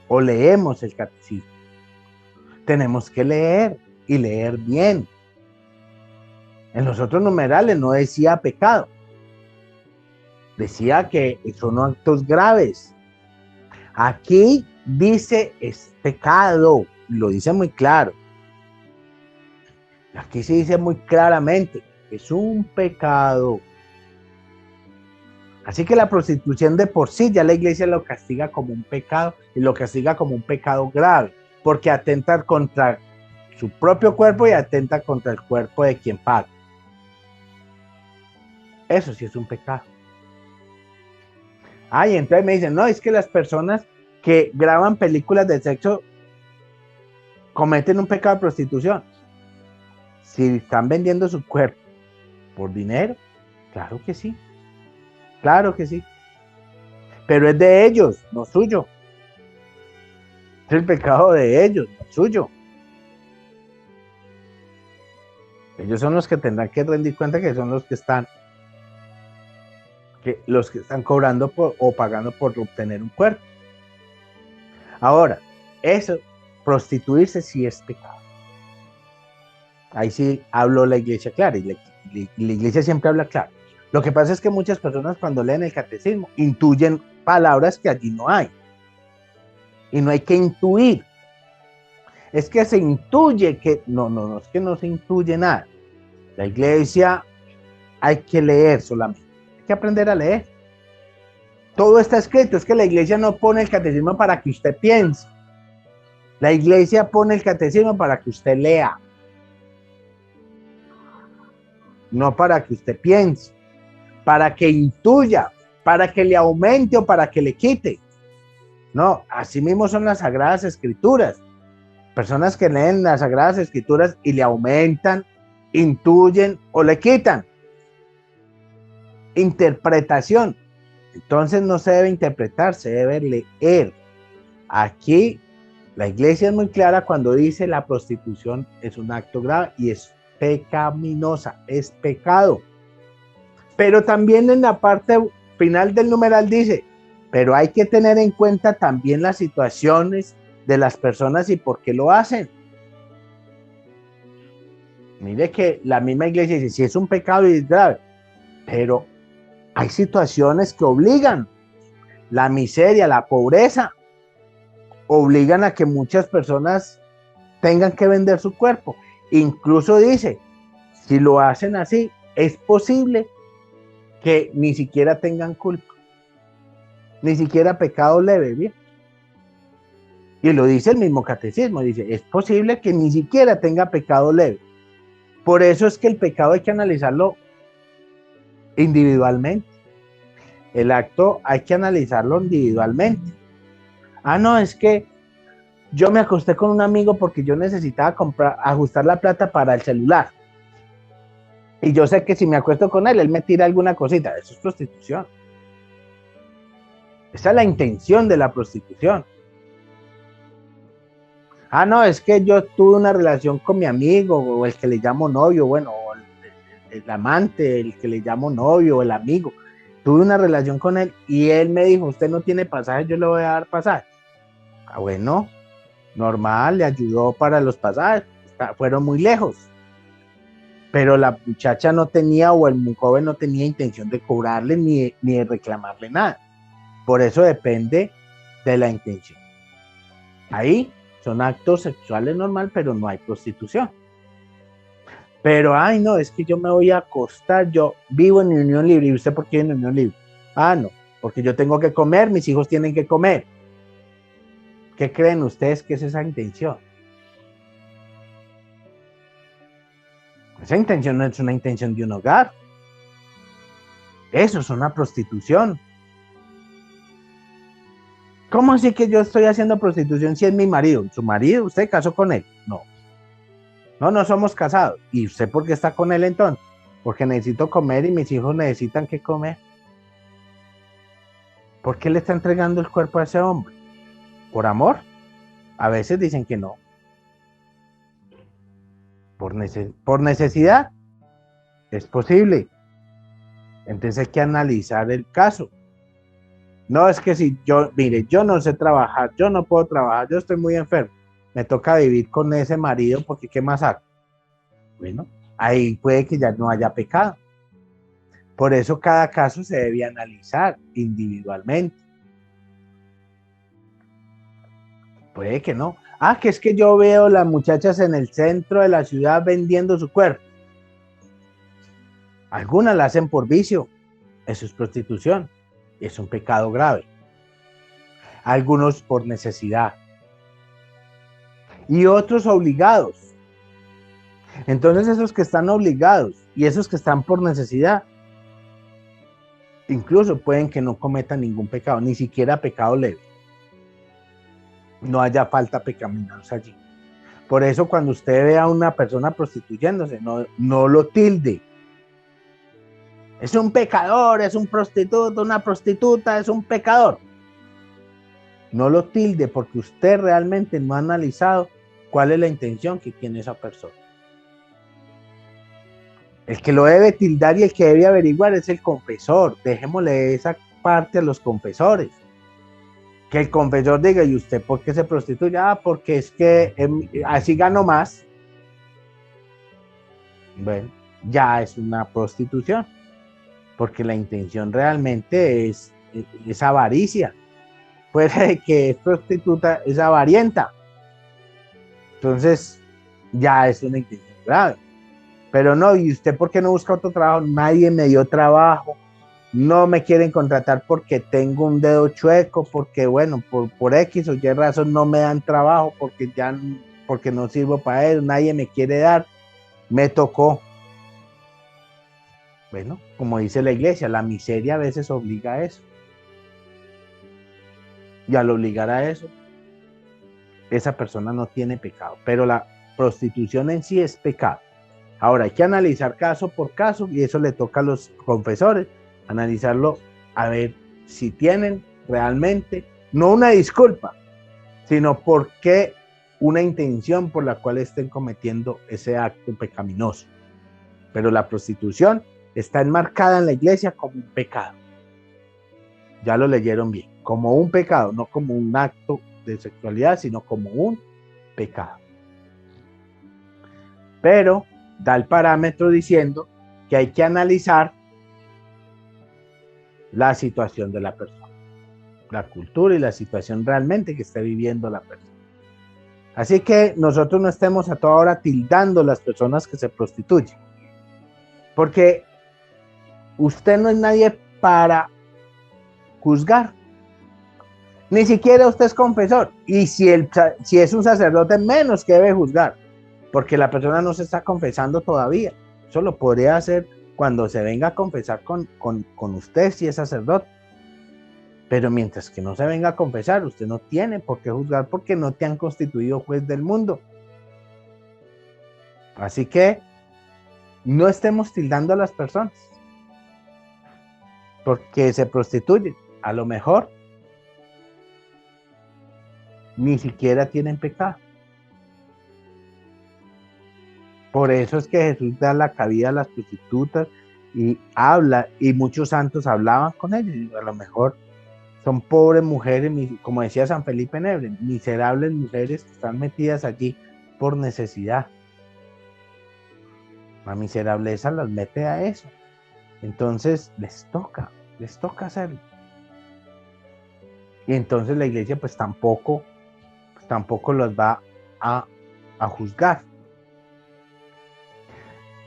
o leemos el catecismo, tenemos que leer y leer bien. En los otros numerales no decía pecado. Decía que son actos graves. Aquí dice es pecado. Lo dice muy claro. Aquí se dice muy claramente, es un pecado. Así que la prostitución de por sí ya la iglesia lo castiga como un pecado y lo castiga como un pecado grave, porque atenta contra su propio cuerpo y atenta contra el cuerpo de quien paga. Eso sí es un pecado. Y entonces me dicen, no, es que las personas que graban películas de sexo cometen un pecado de prostitución. Si están vendiendo su cuerpo por dinero, claro que sí. Claro que sí. Pero es de ellos, no suyo. Es el pecado de ellos, no suyo. Ellos son los que tendrán que rendir cuenta que son los que están cobrando o pagando por obtener un cuerpo. Ahora, eso, prostituirse sí es pecado. Ahí sí habló la iglesia clara, y la iglesia siempre habla claro. Lo que pasa es que muchas personas cuando leen el catecismo intuyen palabras que allí no hay. Y no hay que intuir. Es que se intuye que, no, es que no se intuye nada. La iglesia hay que leer solamente. Hay que aprender a leer. Todo está escrito. Es que la iglesia no pone el catecismo para que usted piense. La iglesia pone el catecismo para que usted lea. No para que usted piense. Para que intuya. Para que le aumente o para que le quite. No, así mismo son las Sagradas Escrituras. Personas que leen las Sagradas Escrituras y le aumentan, intuyen o le quitan. Interpretación. Entonces no se debe interpretar, se debe leer. Aquí la iglesia es muy clara cuando dice la prostitución es un acto grave y es pecaminosa, es pecado. Pero también en la parte final del numeral dice, pero hay que tener en cuenta también las situaciones de las personas y por qué lo hacen. Mire que la misma iglesia dice, si es un pecado y es grave, pero hay situaciones que obligan, la miseria, la pobreza, obligan a que muchas personas tengan que vender su cuerpo. Incluso dice, si lo hacen así, es posible que ni siquiera tengan culpa, ni siquiera pecado leve, ¿bien? Y lo dice el mismo catecismo, dice, es posible que ni siquiera tenga pecado leve. Por eso es que el pecado hay que analizarlo individualmente. El acto hay que analizarlo individualmente. No, es que yo me acosté con un amigo porque yo necesitaba ajustar la plata para el celular. Y yo sé que si me acuesto con él, él me tira alguna cosita. Eso es prostitución. Esa es la intención de la prostitución. No, es que yo tuve una relación con mi amigo, o el que le llamo novio, bueno, el amante, el que le llamo novio, el amigo. Tuve una relación con él y él me dijo, usted no tiene pasaje, yo le voy a dar pasaje. Bueno, normal, le ayudó para los pasajes, fueron muy lejos. Pero la muchacha no tenía, o el joven no tenía intención de cobrarle ni de reclamarle nada. Por eso depende de la intención. Ahí son actos sexuales normal, pero no hay prostitución. Pero, no, es que yo me voy a acostar, yo vivo en unión libre. ¿Y usted por qué vive en unión libre? No, porque yo tengo que comer, mis hijos tienen que comer. ¿Qué creen ustedes que es esa intención? Esa intención no es una intención de un hogar. Eso es una prostitución. ¿Cómo así que yo estoy haciendo prostitución si es mi marido? ¿Su marido? ¿Usted casó con él? No. No somos casados. ¿Y usted por qué está con él entonces? Porque necesito comer y mis hijos necesitan que comer. ¿Por qué le está entregando el cuerpo a ese hombre? ¿Por amor? A veces dicen que no. ¿Por necesidad? Es posible. Entonces hay que analizar el caso. No es que si mire, yo no sé trabajar, yo no puedo trabajar, yo estoy muy enfermo. Me toca vivir con ese marido porque ¿qué más hago? Bueno, ahí puede que ya no haya pecado. Por eso cada caso se debe analizar individualmente. Puede que no. Que es que yo veo las muchachas en el centro de la ciudad vendiendo su cuerpo. Algunas la hacen por vicio. Eso es prostitución. Es un pecado grave. Algunos por necesidad. Y otros obligados. Entonces esos que están obligados y esos que están por necesidad, incluso pueden que no cometan ningún pecado, ni siquiera pecado leve. No haya falta pecaminosa allí. Por eso cuando usted ve a una persona prostituyéndose, no lo tilde. Es un pecador, es un prostituto, una prostituta, es un pecador. No lo tilde porque usted realmente no ha analizado cuál es la intención que tiene esa persona. El que lo debe tildar y el que debe averiguar es el confesor. Dejémosle esa parte a los confesores. Que el confesor diga, ¿y usted por qué se prostituye? Porque es que así gano más. Bueno, ya es una prostitución. Porque la intención realmente es avaricia. Puede que es prostituta, es avarienta. Entonces, ya es una intención grave. Pero no, ¿y usted por qué no busca otro trabajo? Nadie me dio trabajo. No me quieren contratar porque tengo un dedo chueco, porque bueno, por X o Y razón no me dan trabajo, porque no sirvo para él, nadie me quiere dar, me tocó. Bueno, como dice la iglesia, la miseria a veces obliga a eso. Y al obligar a eso, esa persona no tiene pecado, pero la prostitución en sí es pecado. Ahora hay que analizar caso por caso y eso le toca a los confesores, analizarlo a ver si tienen realmente, no una disculpa, sino por qué una intención por la cual estén cometiendo ese acto pecaminoso. Pero la prostitución está enmarcada en la iglesia como un pecado. Ya lo leyeron bien, como un pecado, no como un acto de sexualidad, sino como un pecado. Pero da el parámetro diciendo que hay que analizar la situación de la persona, la cultura y la situación realmente que está viviendo la persona. Así que nosotros no estemos a toda hora tildando a las personas que se prostituyen, porque usted no es nadie para juzgar, ni siquiera usted es confesor, y si es un sacerdote menos que debe juzgar, porque la persona no se está confesando todavía. Eso lo podría hacer cuando se venga a confesar con usted si es sacerdote. Pero mientras que no se venga a confesar, usted no tiene por qué juzgar porque no te han constituido juez del mundo. Así que no estemos tildando a las personas porque se prostituyen. A lo mejor ni siquiera tienen pecado. Por eso es que Jesús da la cabida a las prostitutas y habla, y muchos santos hablaban con ellos. Y a lo mejor son pobres mujeres, como decía San Felipe Neri, miserables mujeres que están metidas allí por necesidad. La miserableza las mete a eso. Entonces les toca hacerlo. Y entonces la iglesia pues tampoco los va a juzgar.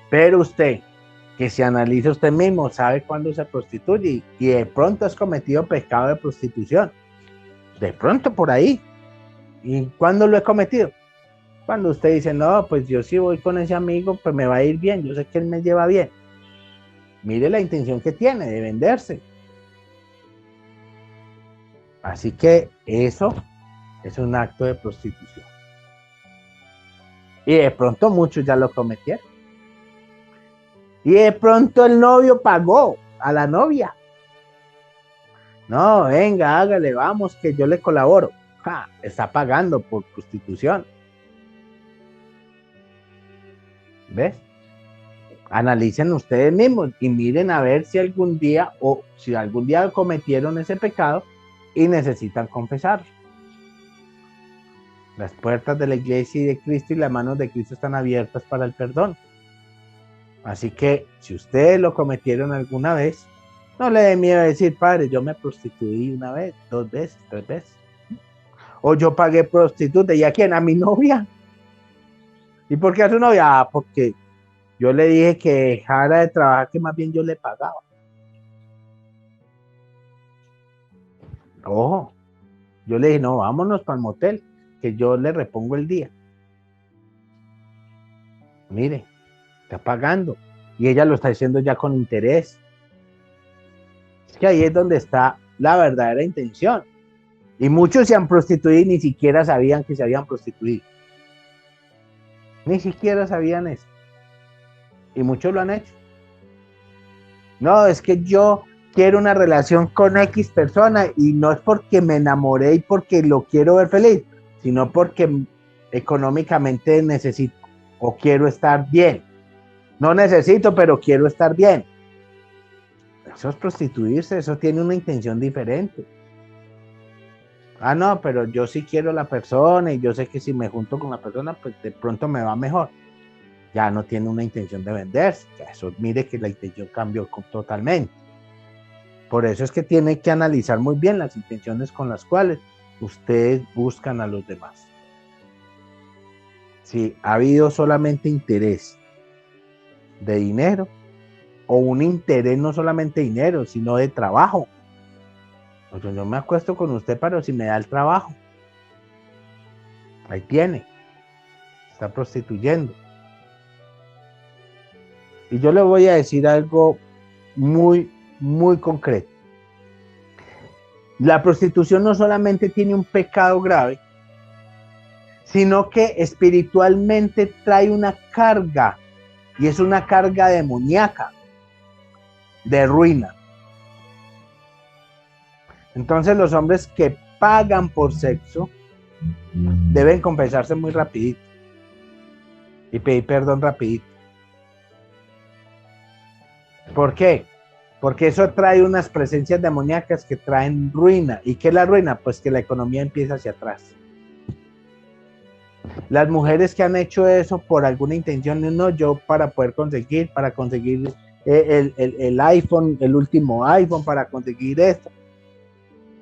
Pero usted, que se analice usted mismo, sabe cuándo se prostituye y de pronto has cometido pecado de prostitución. De pronto por ahí. ¿Y cuándo lo he cometido? Cuando usted dice, no, pues yo sí voy con ese amigo, pues me va a ir bien, yo sé que él me lleva bien. Mire la intención que tiene de venderse. Así que eso es un acto de prostitución. Y de pronto muchos ya lo cometieron. Y de pronto el novio pagó a la novia. No, venga, hágale, vamos, que yo le colaboro. Ja, está pagando por prostitución. ¿Ves? Analicen ustedes mismos y miren a ver si algún día cometieron ese pecado y necesitan confesarlo. Las puertas de la iglesia y de Cristo y las manos de Cristo están abiertas para el perdón. Así que si ustedes lo cometieron alguna vez, no le dé miedo a decir, padre, yo me prostituí una vez, 2 veces, 3 veces. O yo pagué prostituta. ¿Y a quién? A mi novia. ¿Y por qué a su novia? Ah, porque yo le dije que dejara de trabajar, que más bien yo le pagaba. Ojo, yo le dije, no, vámonos para el motel, que yo le repongo el día. Mire, está pagando. Y ella lo está haciendo ya con interés. Es que ahí es donde está la verdadera intención. Y muchos se han prostituido y ni siquiera sabían que se habían prostituido. Ni siquiera sabían eso. Y muchos lo han hecho. No, es que yo quiero una relación con X persona y no es porque me enamoré y porque lo quiero ver feliz, sino porque económicamente necesito o quiero estar bien. No necesito, pero quiero estar bien. Eso es prostituirse, eso tiene una intención diferente. Ah, no, pero yo sí quiero la persona y yo sé que si me junto con la persona, pues de pronto me va mejor. Ya no tiene una intención de venderse. Ya eso, mire que la intención cambió totalmente. Por eso es que tiene que analizar muy bien las intenciones con las cuales ustedes buscan a los demás. Si ha habido solamente interés de dinero o un interés no solamente de dinero, sino de trabajo. Pues yo me acuesto con usted, pero si me da el trabajo, ahí tiene, está prostituyendo. Y yo le voy a decir algo muy, muy concreto. La prostitución no solamente tiene un pecado grave, sino que espiritualmente trae una carga, y es una carga demoníaca, de ruina. Entonces los hombres que pagan por sexo deben confesarse muy rapidito y pedir perdón rapidito. ¿Por qué? Porque eso trae unas presencias demoníacas que traen ruina. ¿Y qué es la ruina? Pues que la economía empieza hacia atrás. Las mujeres que han hecho eso por alguna intención, no, yo para conseguir el iPhone, el último iPhone, para conseguir esto,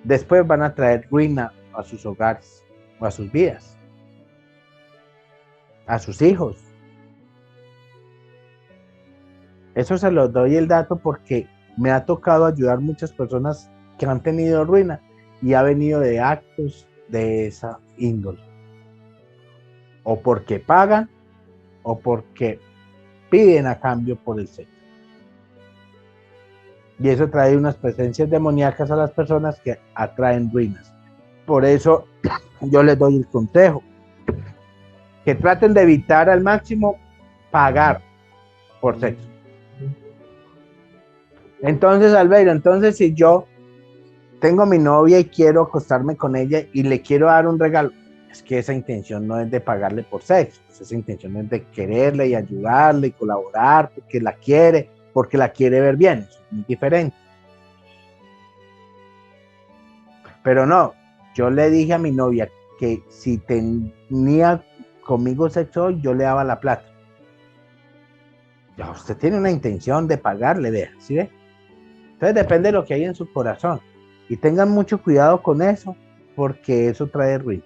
después van a traer ruina a sus hogares o a sus vidas, a sus hijos. Eso se los doy el dato porque me ha tocado ayudar muchas personas que han tenido ruina y ha venido de actos de esa índole. O porque pagan o porque piden a cambio por el sexo. Y eso trae unas presencias demoníacas a las personas que atraen ruinas. Por eso yo les doy el consejo, que traten de evitar al máximo pagar por sexo. Entonces, Albeiro, si yo tengo a mi novia y quiero acostarme con ella y le quiero dar un regalo, es que esa intención no es de pagarle por sexo, esa intención es de quererle y ayudarle y colaborar porque la quiere ver bien, eso es muy diferente. Pero no, yo le dije a mi novia que si tenía conmigo sexo, yo le daba la plata. Ya usted tiene una intención de pagarle, vea, ¿sí ve? Entonces depende de lo que hay en su corazón. Y tengan mucho cuidado con eso, porque eso trae ruina.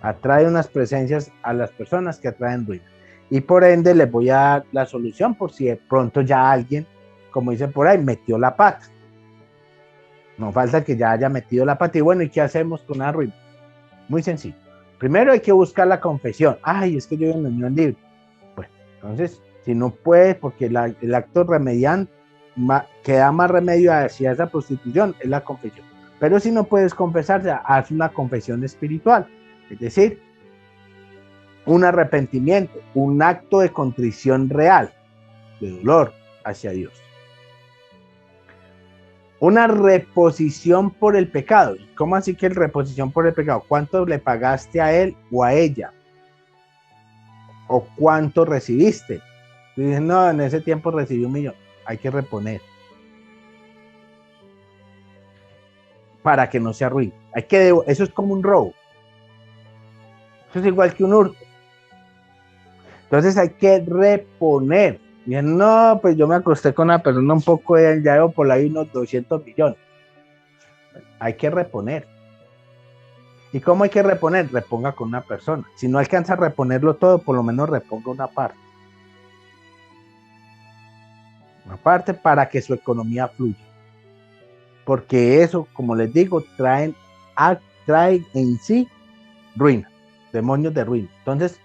Atrae unas presencias a las personas que atraen ruina. Y por ende les voy a dar la solución por si de pronto ya alguien, como dicen por ahí, metió la pata. No falta que ya haya metido la pata. Y bueno, ¿y qué hacemos con la ruina? Muy sencillo. Primero hay que buscar la confesión. Ay, es que yo en unión libre. Bueno, entonces, si no puedes, porque el acto remediante que da más remedio hacia esa prostitución es la confesión. Pero si no puedes confesarse, haz una confesión espiritual. Es decir, un arrepentimiento, un acto de contrición real, de dolor hacia Dios. Una reposición por el pecado. ¿Cómo así que reposición por el pecado? ¿Cuánto le pagaste a él o a ella? ¿O cuánto recibiste? Y dices, no, en ese tiempo recibí 1 millón. Hay que reponer. Para que no se arruine. Eso es como un robo. Eso es igual que un hurto. Entonces hay que reponer. Dicen, no, pues yo me acosté con una persona un poco, ya llevo por ahí unos 200 millones. Hay que reponer. ¿Y cómo hay que reponer? Reponga con una persona. Si no alcanza a reponerlo todo, por lo menos reponga una parte. Una parte para que su economía fluya. Porque eso, como les digo, trae en sí ruina, demonios de ruina. Entonces,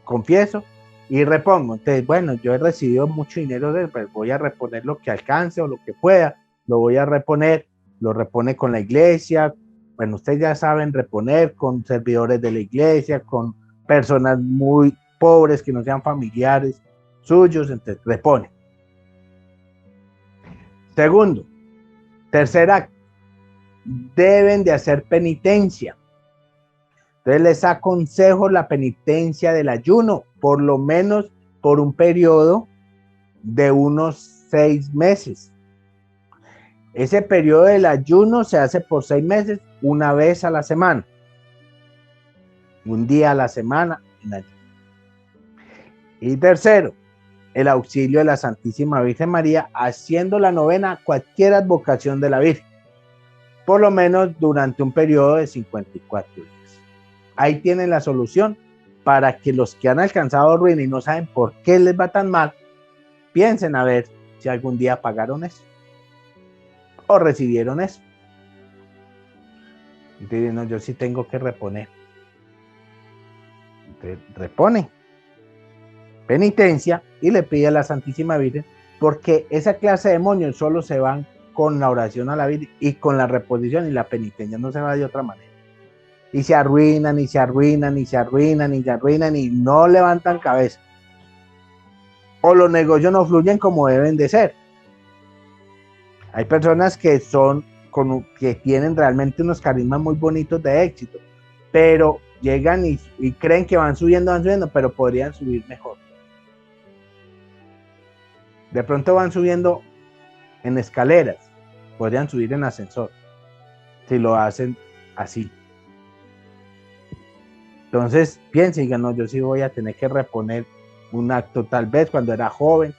confieso y repongo. Entonces, bueno, yo he recibido mucho dinero, pues voy a reponer lo que alcance o lo que pueda, lo voy a reponer, lo repone con la iglesia. Bueno, ustedes ya saben reponer con servidores de la iglesia, con personas muy pobres que no sean familiares suyos, entonces repone. Segundo, tercer acto, deben de hacer penitencia. Entonces les aconsejo la penitencia del ayuno, por lo menos por un periodo de unos 6 meses. Ese periodo del ayuno se hace por 6 meses, una vez a la semana. Un día a la semana en ayuno. Y tercero, el auxilio de la Santísima Virgen María, haciendo la novena a cualquier advocación de la Virgen, por lo menos durante un periodo de 54 días. Ahí tienen la solución para que los que han alcanzado ruina y no saben por qué les va tan mal, piensen a ver si algún día pagaron eso o recibieron eso. Entonces, no, yo sí tengo que reponer. Entonces, repone penitencia y le pide a la Santísima Virgen, porque esa clase de demonios solo se van con la oración a la Virgen y con la reposición, y la penitencia no se va de otra manera. Y se arruinan, y se arruinan, y se arruinan, y se arruinan, y no levantan cabeza. O los negocios no fluyen como deben de ser. Hay personas que que tienen realmente unos carismas muy bonitos de éxito, pero llegan y creen que van subiendo, pero podrían subir mejor. De pronto van subiendo en escaleras, podrían subir en ascensor, si lo hacen así. Entonces piensen, digan, no, yo sí voy a tener que reponer un acto, tal vez cuando era joven,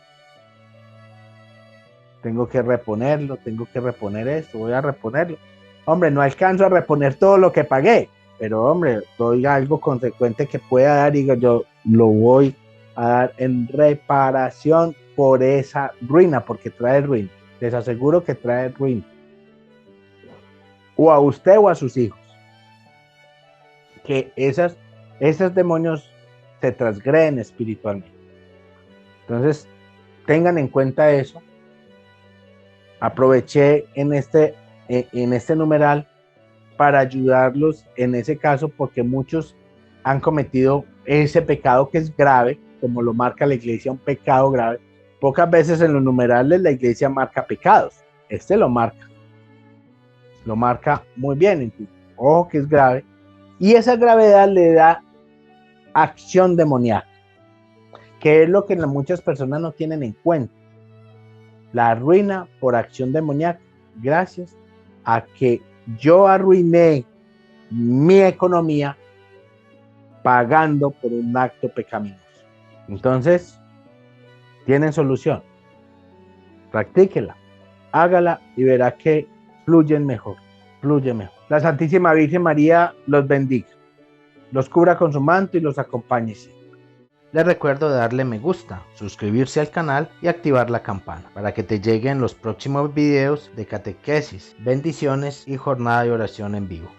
tengo que reponerlo, tengo que reponer esto, voy a reponerlo. Hombre, no alcanzo a reponer todo lo que pagué, pero hombre, doy algo consecuente que pueda dar y yo lo voy a dar en reparación por esa ruina, porque trae ruina. Les aseguro que trae ruina. O a usted o a sus hijos. Que esos demonios se transgreden espiritualmente. Entonces, tengan en cuenta eso. Aproveché en este numeral para ayudarlos en ese caso, porque muchos han cometido ese pecado que es grave, como lo marca la iglesia, un pecado grave. Pocas veces en los numerales la iglesia marca pecados. Este lo marca muy bien. Entonces, ojo que es grave. Y esa gravedad le da acción demoníaca, que es lo que muchas personas no tienen en cuenta. La ruina por acción demoníaca, gracias a que yo arruiné mi economía pagando por un acto pecaminoso. Entonces, tienen solución. Practíquela, hágala y verá que fluye mejor. La Santísima Virgen María los bendiga, los cubra con su manto y los acompañe siempre. Les recuerdo darle me gusta, suscribirse al canal y activar la campana para que te lleguen los próximos videos de catequesis, bendiciones y jornada de oración en vivo.